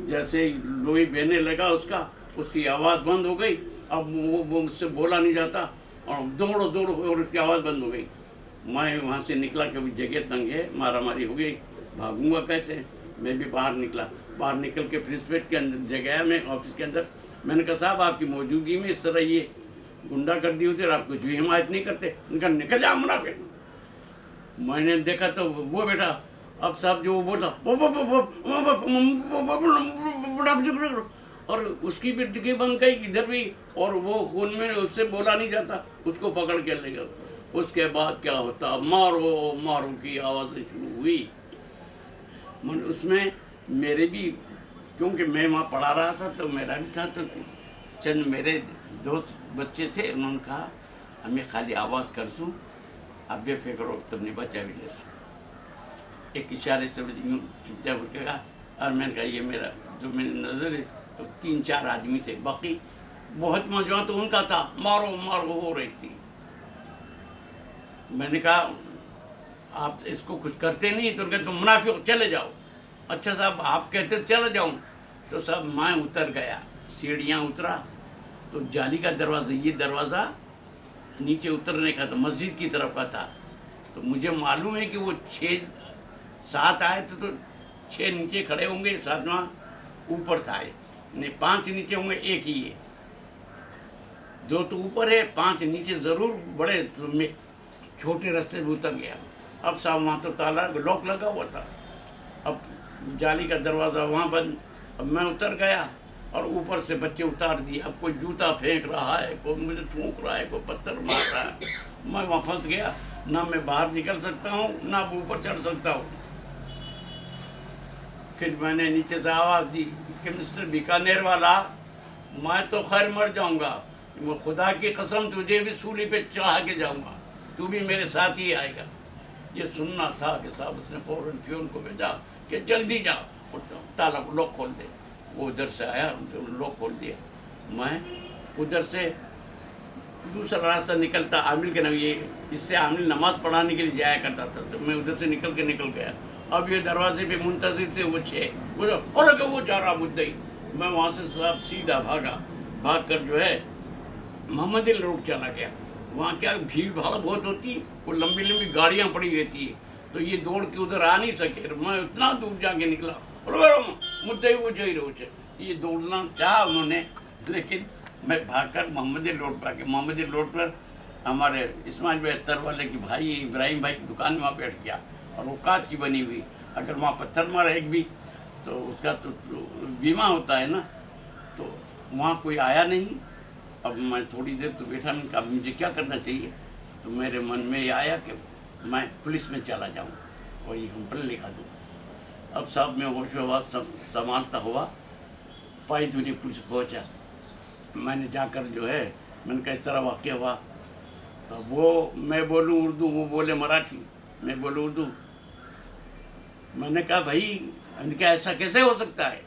S1: जैसे लोही बहने लगा उसकी आवाज़ बंद हो गई। अब वो मुझसे बोला नहीं जाता, और दौड़ो और उसकी आवाज़ बंद हो गई। मैं वहाँ से निकला, कभी जगह तंग है, मारा मारी हो गई, भागूंगा कैसे। मैं भी बाहर निकला, बाहर निकल के प्रिंसिपेट के अंदर जगह में, ऑफिस के अंदर, मैंने कहा साहब आपकी मौजूदगी में इस तरह ये गुंडागर्दी होती है, आप कुछ भी हिमायत नहीं करते। उनका निकल जा मुनाफिक। मैंने देखा तो वो बेटा, अब साहब जो वो बोला और उसकी भी टिकी बन गई इधर भी, और वो खून में, उससे बोला नहीं जाता, उसको पकड़ के ले गया। उसके बाद क्या होता, मारो की आवाज़ें शुरू हुई। उसमें मेरे भी, क्योंकि मैं वहाँ पढ़ा रहा था तो मेरा भी था, तो चंद मेरे दोस्त बच्चे थे, उन्होंने कहा हमें खाली आवाज़ कर सूँ, अब बेफिक्र हो तुमने बच्चा भी ले सूँ। एक इशारे से यूँ चुपचाप उठेगा, और मैंने कहा ये मेरा, जो मेरी नज़र है तो 3-4 आदमी थे, बाकी बहुत मौजवा तो उनका था, मारो हो रही थी। मैंने कहा आप इसको कुछ करते नहीं, तो उनके तुम मुनाफिक, चले जाओ। अच्छा साहब आप कहते चले जाऊँ, तो साहब मैं उतर गया, सीढ़ियाँ उतरा, तो जाली का दरवाज़ा, ये दरवाज़ा नीचे उतरने का था, मस्जिद की तरफ का था। तो मुझे मालूम है कि वो 6-7 आए तो 6 नीचे खड़े होंगे, 7वां ऊपर था, नहीं 5 नीचे होंगे, एक ही है, 2 तो ऊपर है, 5 नीचे ज़रूर बड़े। तो मैं छोटे रास्ते में उतर गया। अब साहब वहाँ तो ताला लॉक लगा हुआ था, अब जाली का दरवाज़ा वहाँ बंद। अब मैं उतर गया, और ऊपर से बच्चे उतार दिए। अब कोई जूता फेंक रहा है, कोई मुझे ठूक रहा है, कोई पत्थर मार रहा है। मैं वहाँ फंस गया, ना मैं बाहर निकल सकता हूँ, ना ऊपर चढ़ सकता हूँ। फिर मैंने नीचे से आवाज़ दी कि मिस्टर बीकानेर वाला, मैं तो खैर मर जाऊँगा, वो खुदा की कसम तुझे भी सूली पे चढ़ा के जाऊँगा, तू भी मेरे साथ ही आएगा। ये सुनना था कि साहब उसने फ़ौरन फ्यून को भेजा कि जल्दी जाओ, ताला लॉक खोल दे। वो उधर से आया, लॉक खोल दिया। मैं उधर से दूसरा रास्ता निकलता आमिल के नाम, ये इससे आमिल नमाज पढ़ाने के लिए जाया करता था, तो मैं उधर से निकल गया। अब ये दरवाजे पे मुंतजिर थे वो छः, और वो जा रहा मुद्दई। मैं वहाँ से साहब सीधा भाग कर जो है मोहम्मदिया रोड चला गया। वहाँ क्या भीड़ भाड़ बहुत होती है, वो लंबी गाड़ियाँ पड़ी रहती है, तो ये दौड़ के उधर आ नहीं सके। मैं इतना दूर जाके निकला और मुद्दई वो चाहिए ये दौड़ना चाहा उन्होंने, लेकिन मैं भागकर मोहम्मदिया रोड पर आके, मोहम्मदिया रोड पर हमारे इस्माइल भाई अत्तर वाले की भाई इब्राहिम भाई की दुकान में वहाँ बैठ गया, और वो कांच की बनी हुई, अगर वहाँ पत्थर मारा एक भी तो उसका तो बीमा होता है ना, तो वहाँ कोई आया नहीं। अब मैं थोड़ी देर तो बैठा, नहीं कहा मुझे क्या करना चाहिए, तो मेरे मन में ये आया कि मैं पुलिस में चला जाऊँ और ये कंप्लेन लिखा दूँ। अब साहब मैं होश संभालता हुआ पाई धुनी पुलिस पहुँचा। मैंने जाकर जो है मैंने कहा इस तरह वाक़ हुआ, तो वो मैं बोलूँ उर्दू, वो बोले मराठी, मैं बोलूँ उर्दू। मैंने कहा भाई, मैंने कहा ऐसा कैसे हो सकता है,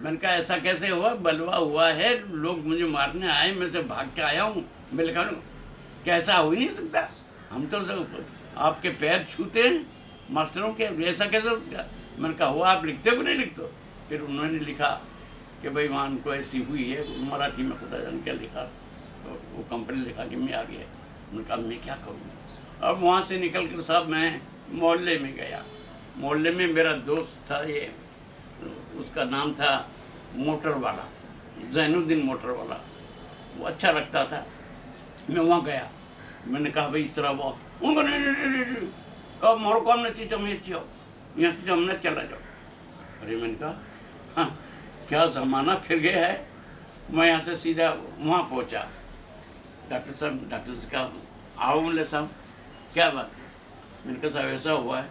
S1: मैंने कहा ऐसा कैसे हुआ, बलवा हुआ है, लोग मुझे मारने आए, मैं से भाग के आया हूँ। मैं लिखा क्या ऐसा हो ही नहीं सकता, हम तो सब आपके पैर छूते हैं मास्टरों के, ऐसा कैसे हो सकता। मैंने कहा हुआ, आप लिखते हो कि नहीं लिखते। फिर उन्होंने लिखा कि भाई वहाँ उनको ऐसी हुई है, मराठी में खुदा जान क्या लिखा, तो वो कंपनी लिखा कि मैं आ गया। मैंने कहा मैं क्या करूँ। अब वहाँ से निकल कर साहब मैं मोहल्ले में गया। मोहल्ले में मेरा दोस्त था, ये उसका नाम था मोटर वाला, जैनुद्दीन मोटर वाला, वो अच्छा लगता था। मैं वहाँ गया, मैंने कहा भाई इस तरह वो उनको नहीं कहा मारो काम नहीं चाहिए, तुम यहाँ से हमने चला जाओ। अरे मैंने कहा हाँ क्या ज़माना फिर गया है। मैं यहाँ से सीधा वहाँ पहुँचा। डॉक्टर से कहा आओ, बोले साहब क्या बात। मैंने कहा साहब ऐसा हुआ है,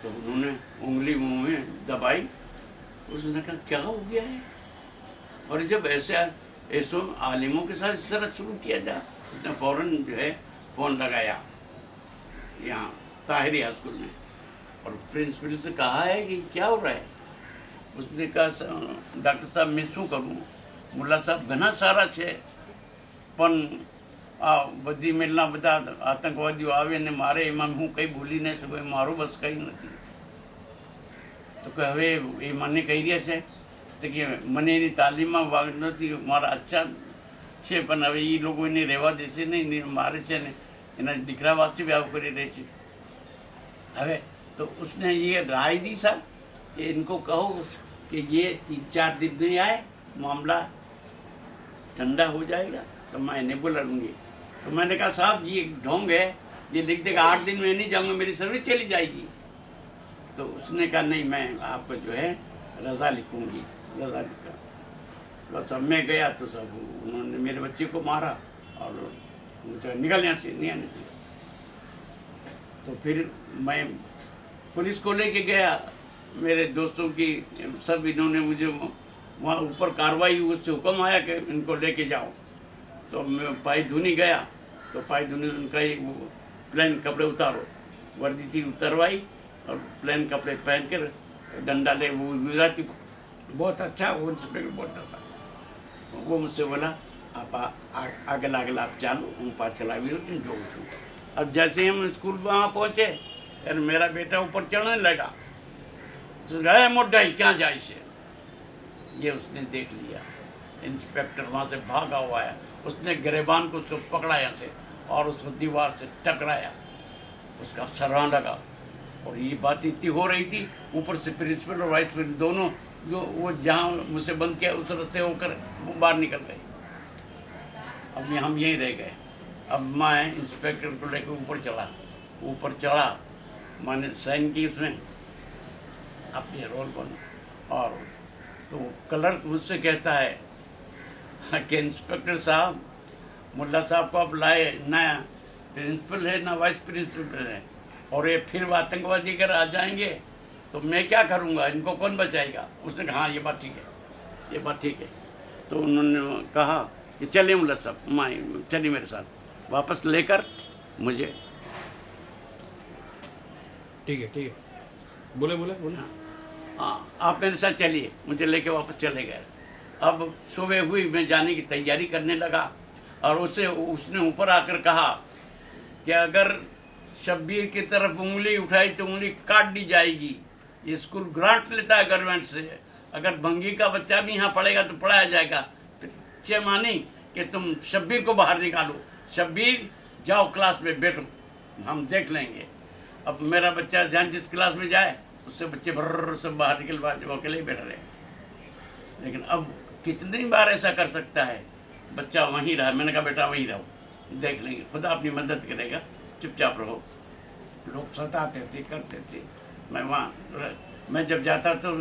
S1: तो उन्होंने उंगली मुँह में दबाई। उसने कहा क्या हो गया है, और जब ऐसे आलिमों के साथ इस तरह शुरू किया जाए। उसने फ़ौरन जो है फ़ोन लगाया यहाँ ताहिरी हाई स्कूल में, और प्रिंसिपल से कहा है कि क्या हो रहा है। उसने कहा डॉक्टर साहब मैं शू करूँ, मुल्ला साहब घना सारा है पण बधी मिलना बता आतंकवादियों आवे ने मारे, एम हूँ कई बोली नहीं सकूँ, मारो बस कहीं नहीं। तो કે હવે એ મને કહી રહ્યા છે તો કે મને એની તાલીમમાં ભાગ નથી, મારા અચ્છા છે, પણ હવે એ લોકો એને રહેવા દેશે નહીં, મારે છે ને એના દીકરા વાસ્તે બી આવું કરી રહે છે। હવે तो उसने ये राय दी साहब कि इनको कहो कि ये 3-4 दिन नहीं आए, मामला ठंडा हो जाएगा तो मैं इन्हें बुला लूँगी। तो मैंने कहा साहब ये ढोंग है, ये लिख देगा 8 दिन में नहीं जाऊँगा, मेरी सर्विस चली जाएगी। तो उसने कहा नहीं मैं आपको जो है रज़ा लिखूँगी, रज़ा लिखा। बस अब मैं गया तो सब उन्होंने मेरे बच्चे को मारा और मुझे निकल यहाँ से नहीं आने दिया। तो फिर मैं पुलिस को लेके गया, मेरे दोस्तों की सब इन्होंने मुझे वहाँ ऊपर कार्रवाई उससे हुक्म आया कि इनको लेके जाओ। तो मैं पाई धुनी गया, तो पाई धुनी उनका ही वो प्लेन कपड़े उतारो, वर्दी थी उतरवाई और प्लेन कपड़े पहन कर डंडा ले, वो गुजराती बहुत अच्छा वो इंस्पेक्टर बोलता था। वो मुझसे बोला आप आगे लागल आप चालो, हूँ पाछल आवी रहो जो छूँ। अब जैसे हम स्कूल वहाँ पहुँचे यार मेरा बेटा ऊपर चढ़ने लगा, तो गए मोटाई क्या जाए से, ये उसने देख लिया। इंस्पेक्टर वहाँ से भागा हुआ है, उसने गिरेबान को उसको पकड़ा यहाँ से और उसको दीवार से टकराया, उसका सरां लगा। और ये बात इतनी हो रही थी, ऊपर से प्रिंसिपल और वाइस प्रिंसिपल दोनों जो वो जहाँ मुझसे बंद किया उस रास्ते होकर बाहर निकल गए। अब हम यहीं रह गए। अब मैं इंस्पेक्टर को लेकर ऊपर चढ़ा, मैंने साइन की उसमें अपने रोल पर, और तो क्लर्क मुझसे कहता है कि इंस्पेक्टर साहब मुल्ला साहब को आप लाए, ना प्रिंसिपल है ना वाइस प्रिंसिपल है, और ये फिर आतंकवादी अगर आ जाएंगे तो मैं क्या करूँगा, इनको कौन बचाएगा। उसने कहा हाँ ये बात ठीक है, ये बात ठीक है। तो उन्होंने कहा कि चलिए मुल्ला साहब, मैं चलिए मेरे साथ, वापस लेकर मुझे
S2: ठीक है बोले
S1: हाँ आप मेरे साथ चलिए, मुझे लेके वापस चले गए। अब सुबह हुई, मैं जाने की तैयारी करने लगा। और उसने ऊपर आकर कहा कि अगर शब्बीर की तरफ उंगली उठाई तो उंगली काट दी जाएगी। ये स्कूल ग्रांट लेता है गवर्नमेंट से, अगर भंगी का बच्चा भी यहाँ पढ़ेगा तो पढ़ाया जाएगा। फिर चेमानी कि तुम शब्बीर को बाहर निकालो, शब्बीर जाओ क्लास में बैठो, हम देख लेंगे। अब मेरा बच्चा जहाँ जिस क्लास में जाए उससे बच्चे भर्र सब बाहर निकल बाहर वो अकेले ही बैठ रहे। लेकिन अब कितनी बार ऐसा कर सकता है, बच्चा वहीं रहा। मैंने कहा बेटा वहीं रहो, देख लेंगे, खुदा अपनी मदद करेगा, चुपचाप रहो। लोग सताते थे, करते थे। मैं जब जाता तो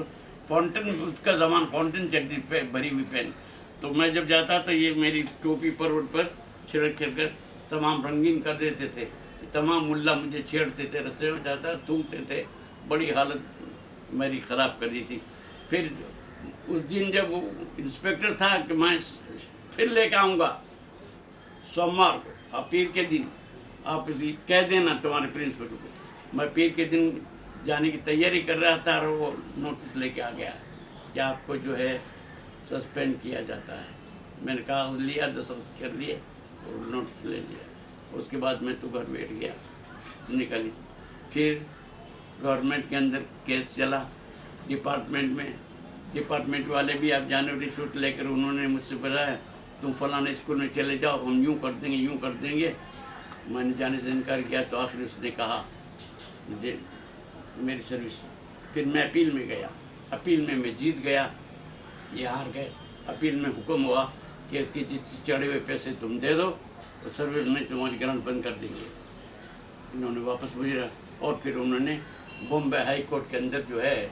S1: फाउंटेन, उसका ज़माना फाउंटेन चलती पे भरी हुई पेन, तो मैं जब जाता तो ये मेरी टोपी पर छिड़क कर तमाम रंगीन कर देते थे। तमाम मुल्ला मुझे छेड़ते थे, रास्ते में जाता थूकते थे, बड़ी हालत मेरी ख़राब कर दी थी। फिर उस दिन जब वो इंस्पेक्टर था कि मैं फिर लेके आऊँगा सोमवार को, और पीर के दिन आप इसी कह देना तुम्हारे प्रिंसिपल को। मैं पीर के दिन जाने की तैयारी कर रहा था और वो नोटिस लेके आ गया कि आपको जो है सस्पेंड किया जाता है। मैंने कहा लिया, दस्तखत कर लिए और नोटिस ले लिया। उसके बाद मैं तो घर बैठ गया, निकली। फिर गवर्नमेंट के अंदर केस चला डिपार्टमेंट में। डिपार्टमेंट वाले भी आप जाने रिश्वत लेकर उन्होंने मुझसे बताया तुम फलाने स्कूल में चले जाओ, हम यूँ कर देंगे, यूँ कर देंगे। मैंने जाने से इनकार किया तो आखिर उसने कहा मुझे मेरी सर्विस। फिर मैं अपील में गया, अपील में मैं जीत गया, ये हार गए। अपील में हुक्म हुआ कि इसके जितने चढ़े हुए पैसे तुम दे दो तो सर्विस में तुम्हारी ग्रांट बंद कर देंगे। इन्होंने वापस भेजा और फिर उन्होंने बॉम्बे हाई कोर्ट के अंदर जो है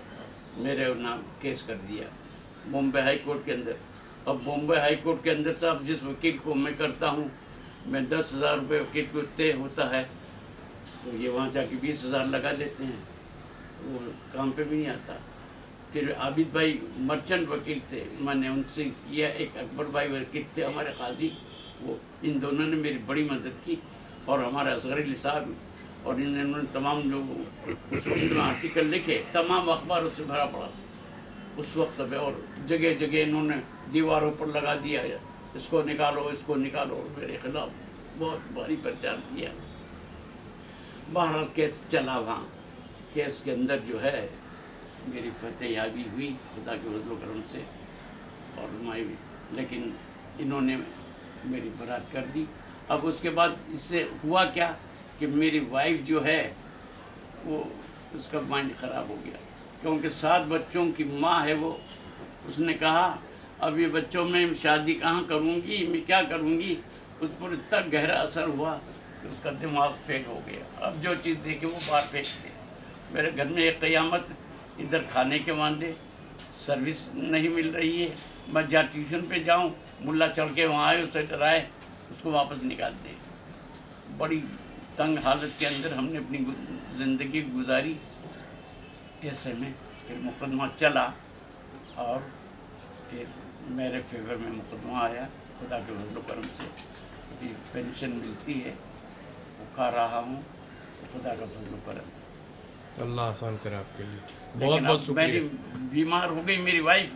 S1: मेरे नाम केस कर दिया, बॉम्बे हाई कोर्ट के अंदर। अब बॉम्बे हाई कोर्ट के अंदर साहब जिस वकील को मैं करता हूँ, मैं 10,000 रुपये वकील को तय होता है, तो ये वहाँ जाके 20,000 लगा देते हैं, वो काम पे भी नहीं आता। फिर आबिद भाई मर्चेंट वकील थे, मैंने उनसे किया। एक अकबर भाई वकील थे हमारे काजी, वो इन दोनों ने मेरी बड़ी मदद की। और हमारे असगर अली साहब और इन्होंने तमाम जो उस वक्त आर्टिकल लिखे, तमाम अखबार उससे भरा पड़ा था उस वक्त पे। और जगह जगह इन्होंने दीवारों पर लगा दिया, इसको निकालो, इसको निकालो, मेरे खिलाफ बहुत भारी प्रचार किया। बहरहाल केस चला, वहाँ केस के अंदर जो है मेरी फतेहाबी हुई खुदा के फजल करम से और नुमाई भी। लेकिन इन्होंने मेरी बरात कर दी। अब उसके बाद इससे हुआ क्या कि मेरी वाइफ जो है वो उसका माइंड ख़राब हो गया, क्योंकि 7 बच्चों की माँ है वो। उसने कहा अब ये बच्चों में शादी कहाँ करूँगी, मैं क्या करूँगी। उस पर इतना गहरा असर हुआ कि उसका दिमाग फेल हो गया। अब जो चीज़ देखी वो बाहर फेंक दे। मेरे घर में एक क़यामत, इधर खाने के वादे, सर्विस नहीं मिल रही है। मैं जहाँ ट्यूशन पे जाऊँ, मुल्ला चढ़ के वहाँ आए, उसे डराए, उसको वापस निकाल दे। बड़ी तंग हालत के अंदर हमने अपनी ज़िंदगी गुजारी। ऐसे में फिर मुकदमा चला और फिर मेरे फेवर में मुकदमा आया। खुदा के फजल करम से अभी पेंशन मिलती है, वो खा रहा हूँ, तो खुदा का फजल करम।
S2: अल्लाह आसान करे आपके लिए। बहुत
S1: लेकिन
S2: बहुत
S1: अब
S2: शुक्रिया।
S1: मेरी बीमार हो गई मेरी वाइफ,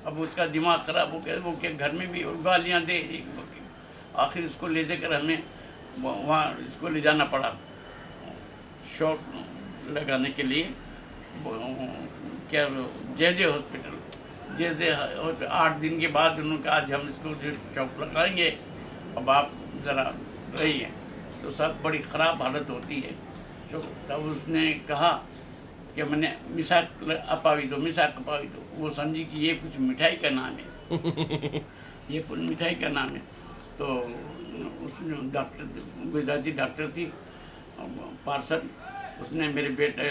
S1: अब उसका दिमाग ख़राब हो गया, वो क्या घर में भी और गालियाँ दे। आखिर इसको ले जाकर हमें वहाँ इसको ले जाना पड़ा शॉट लगाने के लिए, क्या जे हॉस्पिटल। जे 8 दिन के बाद उन्होंने कहा आज हम इसको शॉट लगाएंगे, अब आप ज़रा रहिए। तो सब बड़ी ख़राब हालत होती है। तो तब उसने कहा कि मैंने मिसाक अपावी दो, मिसाक अपावी दो। वो समझी कि ये कुछ मिठाई का नाम है ये कुछ मिठाई का नाम है। तो उसने डॉक्टर, गुजराती डॉक्टर थी पार्सल, उसने मेरे बेटे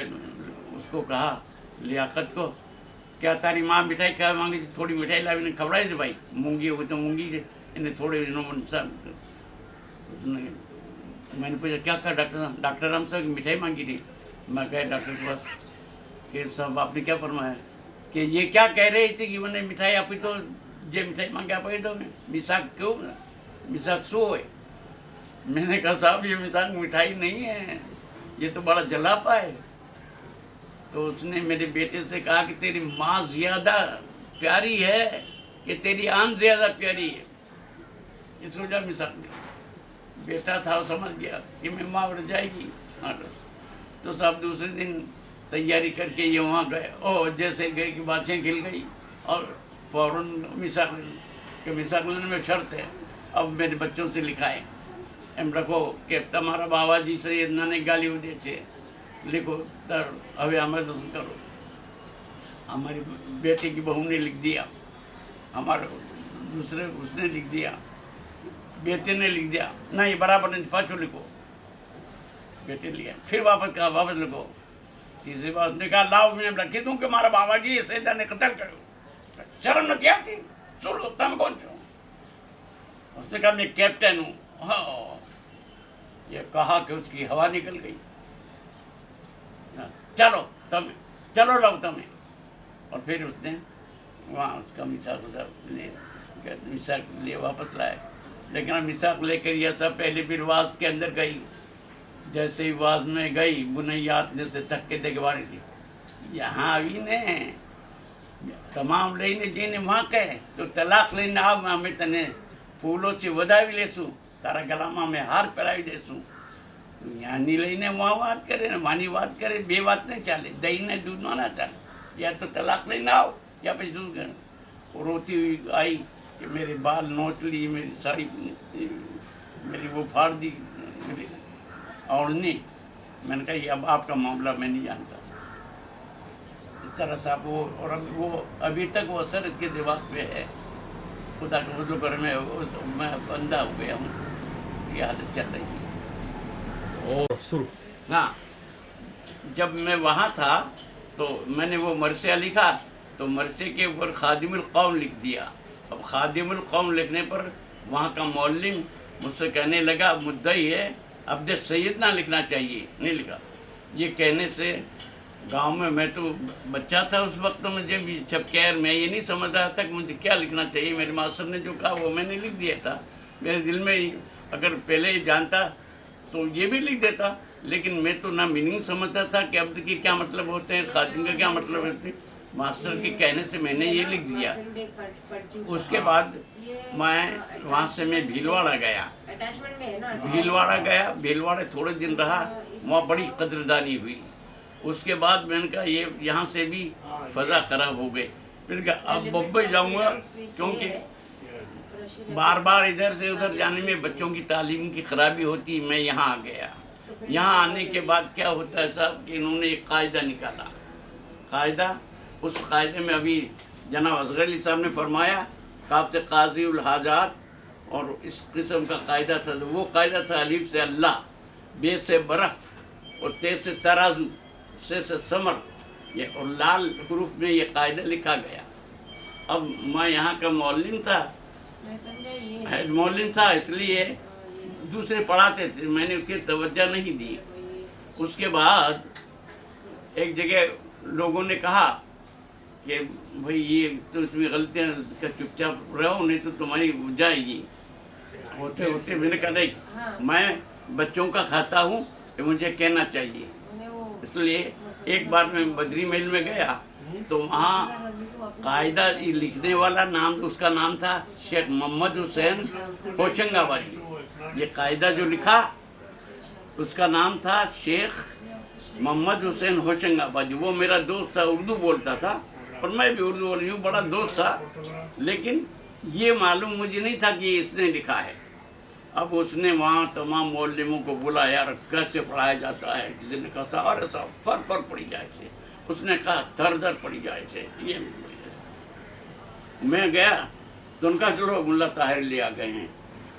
S1: उसको कहा लियाकत को, क्या तारी माँ मिठाई क्या मांगी थी, थोड़ी मिठाई ला, इन्हें खबराई थी भाई, मूंगी हो तो मूंगी से इन्हें थोड़े उसने। मैंने पूछा क्या कहा डॉक्टर साहब, डॉक्टर हम साहब मिठाई मांगी थी। मैं गए डॉक्टर के पास कि साहब आपने क्या फरमाया, कि ये क्या कह रही थी कि मैंने मिठाई आप ही तो जे मिठाई मांगे आप ही दो, मिसाक क्यों, मिसाक शो है। मैंने कहा साहब ये मिसाक मिठाई नहीं है, ये तो बड़ा जलापा है। तो उसने मेरे बेटे से कहा कि तेरी माँ ज़्यादा प्यारी है कि तेरी आन ज़्यादा प्यारी है। इस वजह मिसाक ली। बेटा था वो समझ गया कि मैं माँ उड़ जाएगी। तो साहब दूसरे दिन तैयारी करके ये वहाँ गए, और जैसे गए कि बातें खिल गई और फ़ौरन मिसाक के मिसाक लेने में शर्त है, अब मेरे बच्चों से लिखाएं एम रखो कि तुम्हारा बाबा जी से इतना ने गाली दे छे, लिखो तर हवे हमें दर्शन करो। हमारी बेटे की बहू ने लिख दिया, हमारे दूसरे उसने लिख दिया, बेटे ने लिख दिया, नहीं बराबर नहीं, पाँचों लिखो। बेटे लिया, फिर वापस लिखो। तीसरी बार उसने कहा लाओ मैं रखी दूँ कि हमारा बाबा जी सैदा ने कत्ल करो, शर्म नहीं आती? सुनो तुम कौन छो? उसने कहा मैं कैप्टन हूँ। हाँ, ये कहा कि उसकी हवा निकल गई। चलो तुम चलो लो तुम्हें। और फिर उसने वहाँ उसका मिसाक ले वापस लाए। लेकिन मिसाक लेकर यह सब पहले फिर वास के अंदर गई। जैसे ही वास में गई बुनैयात ने से धक्के देवारी थी, यहाँ આવી ને તમામ લઈને જઈને વहाँ કહે તો તલાક લઈને આવ, અમે તને ફૂલોથી વધાવી લેશું, તારા ગળામાં અમે હાર પહેરાવી દેશું। તો યાની લઈને વहाँ વાત કરે ને માની વાત કરે, બે વાત નહીં ચાલે, દહીંને દૂધમાં ના ચાલે। या तो तलाक लेना आओ या फिर दूध कर। रोती हुई आई कि मेरे बाल नोच लिए, मेरी साड़ी मेरी वो फाड़ दी मेरी ओढ़नी। मैंने कहा ये अब आपका मामला मैं नहीं जानता। इस तरह साहब वो अभी तक वो असर इसके दिमाग पे है। खुदा के फजल पर मैं बंदा हो गया हूँ, ये हालत चल रही है।
S2: और शुरू
S1: हाँ, जब मैं वहाँ था तो मैंने वो मरसिया लिखा, तो मरसे के ऊपर खादिमुल कौम लिख दिया। अब खादिमुल कौम लिखने पर वहाँ का मौलिम मुझसे कहने लगा मुद्दई है, अब्द सैयद ना लिखना चाहिए, नहीं लिखा। ये कहने से गांव में, मैं तो बच्चा था उस वक्त, तो मुझे भी जब खैर मैं ये नहीं समझ रहा था कि मुझे क्या लिखना चाहिए। मेरे मास्टर ने जो कहा वो मैंने लिख दिया था। मेरे दिल में ही अगर पहले ही जानता तो ये भी लिख देता, लेकिन मैं तो ना मीनिंग समझता था कि अब्द के क्या मतलब होते हैं, खादिम का क्या मतलब होते हैं। मास्टर के कहने से मैंने ये लिख दिया। उसके बाद मैं वहाँ से मैं भीलवाड़ा गया। भीलवाड़े थोड़े दिन रहा, वहाँ बड़ी कदरदानी हुई। उसके बाद मैंने कहा ये यहाँ से भी फ़ज़ा ख़राब हो गई। फिर कहा अब बम्बई जाऊँगा, क्योंकि बार बार इधर से उधर जाने में बच्चों की तालीम की खराबी होती। मैं यहाँ आ गया। यहाँ आने के बाद क्या होता है साहब कि इन्होंने एक कायदा निकाला। कायदा, उस कायदे में अभी जनाब असगर अली साहब ने फरमाया काफ से काजी उल हाजात, और इस किस्म का कायदा था। तो वो कायदा था अलीफ से अल्लाह, बे से बर्फ़, और ते से तराजू, से समर, ये और लाल हरूफ में ये कायदा लिखा गया। अब मैं यहाँ का मौलिम था, हेड मौलिम था, इसलिए दूसरे पढ़ाते थे, मैंने उसकी तवज्जो नहीं दी। उसके बाद एक जगह लोगों ने कहा कि भाई ये तो इसमें गलतियाँ का चुपचाप रहो, नहीं तो तुम्हारी हो जाएगी। होते होते मैंने कहा नहीं, मैं बच्चों का खाता हूँ, ये मुझे कहना चाहिए। इसलिए एक बार मैं बद्री महल में गया तो वहाँ कायदा लिखने वाला नाम, उसका नाम था शेख मोहम्मद हुसैन होशंगाबादी। ये कायदा जो लिखा उसका नाम था शेख मोहम्मद हुसैन होशंगाबादी। वो मेरा दोस्त था, उर्दू बोलता था और मैं भी उर्दू बोली हूँ, बड़ा दोस्त था। लेकिन ये मालूम मुझे नहीं था कि इसने लिखा है। अब उसने वहाँ तमाम मौलवियों को बुलाया, कैसे पढ़ाया जाता है। किसी ने कहा अरे साहब फर पड़ी जाए से, उसने कहा थर पड़ी जाए से। ये मैं गया तो उनका चलो मुल्ला ताहिर ले आ गए हैं।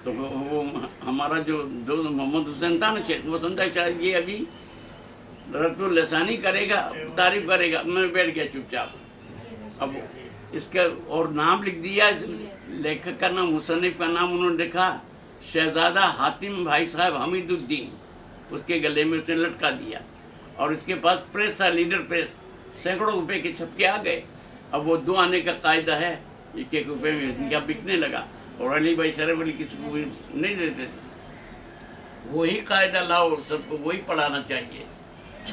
S1: तो वो हमारा जो दोस्त मोहम्मद हुसैन था ना शेख, वो समझा शायद ये अभी रद्दुल लसानी करेगा, तारीफ करेगा। मैं बैठ गया चुपचाप। अब इसका और नाम लिख दिया, लेखक का नाम, मुसन्निफ का नाम उन्होंने लिखा शहजादा हातिम भाई साहब हमीदुद्दीन, उसके गले में उसने लटका दिया। और इसके पास प्रेस था, लीडर प्रेस, सैकड़ों रुपए के छपके आ गए। अब वो 2 आने का कायदा है, 1-1 रुपये में इनका बिकने लगा। और अली भाई शरफ अली किसी को नहीं देते थे। वही कायदा लाओ, सबको वही पढ़ाना चाहिए।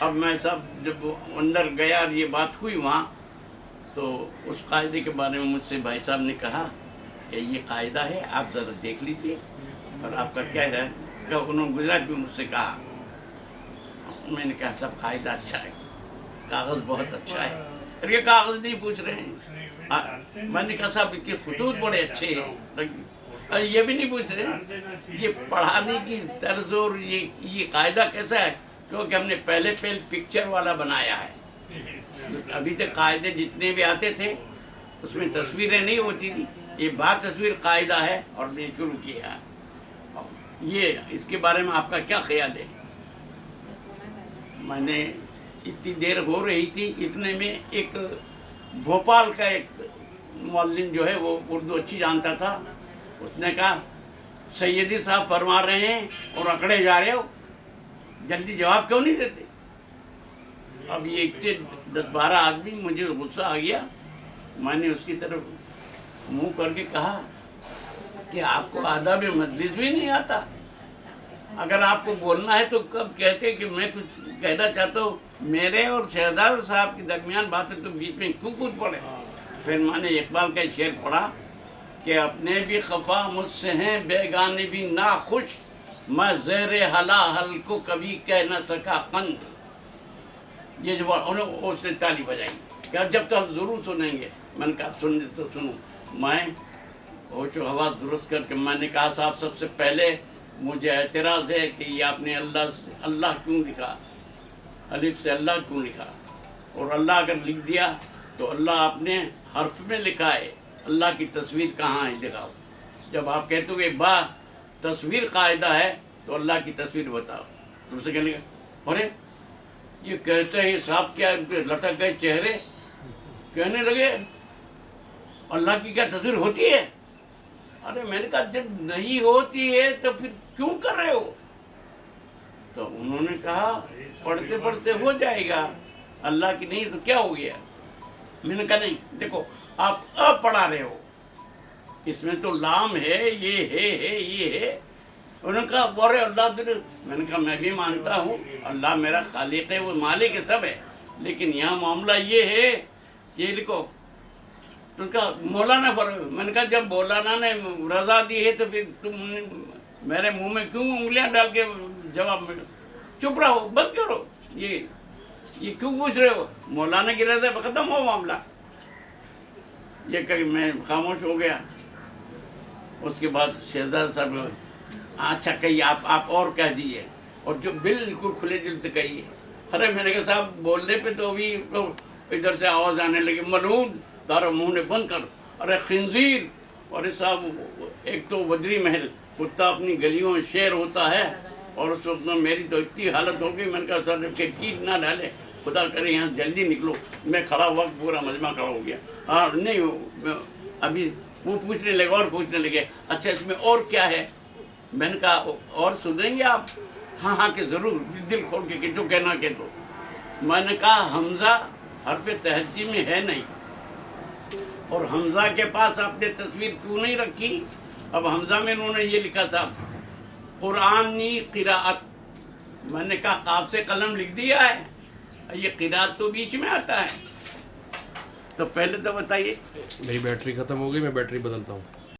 S1: अब मैं सब जब अंदर गया ये बात हुई वहाँ, तो उस कायदे के बारे में मुझसे भाई साहब ने कहा कि ये कायदा है, आप ज़रा देख लीजिए और आपका क्या है। क्या उन्होंने गुजरात में मुझसे कहा, मैंने कहा सब कायदा अच्छा है, कागज़ बहुत अच्छा है। अरे ये कागज़ नहीं पूछ रहे हैं। मैंने कहा साहब इनके खतूत बड़े अच्छे हैं, अरे ये भी नहीं पूछ रहे ये पढ़ाने की तर्ज और ये कायदा कैसा है, क्योंकि हमने पहले पिक्चर वाला बनाया है। अभी तक कायदे जितने भी आते थे उसमें तस्वीरें नहीं होती थी, ये बात तस्वीर कायदा है और ने शुरू किया। ये इसके बारे में आपका क्या ख्याल है? मैंने इतनी देर हो रही थी, इतने में एक भोपाल का एक मौलवी जो है वो उर्दू अच्छी जानता था, उसने कहा सैयदी साहब फरमा रहे हैं और अकड़े जा रहे हो, जल्दी जवाब क्यों नहीं देते? अब ये इतने 10-12 आदमी, मुझे गुस्सा आ गया। मैंने उसकी तरफ मुंह करके कहा कि आपको आदाब मजलिस भी नहीं आता? अगर आपको बोलना है तो कब कहते कि मैं कुछ कहना चाहता हूँ, मेरे और शहजाद साहब के दरमियान बातें तो बीच में क्यों कूद पड़े? फिर मैंने इकबाल का शेर पढ़ा कि अपने भी खफा मुझसे हैं बेगाने भी ना खुश, मैं ज़ेरे हला हल को कभी कह न सका कंद। ये जो उसने ताली बजाई कि जब तो हम ज़रूर सुनेंगे। मैंने कहा सुनने तो सुनो। मैं होशो हवास दुरुस्त करके मैंने कहा साहब सबसे पहले मुझे एतराज़ है कि ये आपने अल्लाह क्यों लिखा, अलिफ से अल्लाह क्यों लिखा? और अल्लाह अगर लिख दिया तो अल्लाह आपने हर्फ में लिखा है, अल्लाह की तस्वीर कहाँ है दिखाओ। जब आप कहते हो कि बा तस्वीर कायदा है तो अल्लाह की तस्वीर बताओ। तो उसे कहने का अरे ये कहते हैं साहब क्या लटक गए चेहरे, कहने लगे अल्लाह की क्या तस्वीर होती है? अरे मैंने कहा जब नहीं होती है तो फिर क्यों कर रहे हो? तो उन्होंने कहा पढ़ते पढ़ते हो जाएगा, अल्लाह की नहीं तो क्या हो गया? मैंने कहा नहीं देखो आप अब पढ़ा रहे हो, इसमें तो लाम है, ये है ये है। उन्होंने कहा बोरे अल्लाह दिल। मैंने कहा मैं भी मानता हूँ अल्लाह मेरा खालिक है, वो मालिक है, सब है, लेकिन यहाँ मामला ये है, ये लिखो। तो कहा मौलाना पर। मैंने कहा जब मौलाना ने रजा दी है तो फिर तुम मेरे मुंह में क्यों उंगलियां डाल के जवाब में चुप रहो, बंद करो, ये क्यों पूछ रहे हो? मौलाना की रजा खत्म हो मामला। ये कहीं मैं खामोश हो गया। उसके बाद शहजाद साहब अच्छा कहिए आप और कह दीजिए, और जो बिल्कुल खुले दिल से कहिए। अरे मैंने कहा साहब बोलने पे तो अभी तो इधर से आवाज़ आने लगी, मलून तारा मुंह ने बंद कर, अरे खिंजीर। अरे साहब एक तो बद्री महल कुत्ता अपनी गलियों में शेर होता है, और उस वक्त में मेरी तो इतनी हालत हो गई। मैंने कहा सर के कीट ना डाले, खुदा करे यहाँ जल्दी निकलो। मैं खड़ा हुआ, पूरा मजमा खड़ा हो गया। हाँ नहीं अभी वो पूछने लगे और पूछने लगे अच्छा इसमें और क्या है? मैंने कहा और सुनेंगे आप? हाँ हाँ के ज़रूर, दिल खोल के जो कहना कह दो। मैंने कहा हमज़ा हरफ तहज्जी में है नहीं, और हमज़ा के पास आपने तस्वीर क्यों नहीं रखी? अब हमज़ा में उन्होंने ये लिखा साहब कुरानी क़िराअत। मैंने कहा काफ से कलम लिख दिया है, ये क़िराअत तो बीच में आता है। तो पहले तो बताइए।
S2: मेरी बैटरी ख़त्म हो गई, मैं बैटरी बदलता हूँ।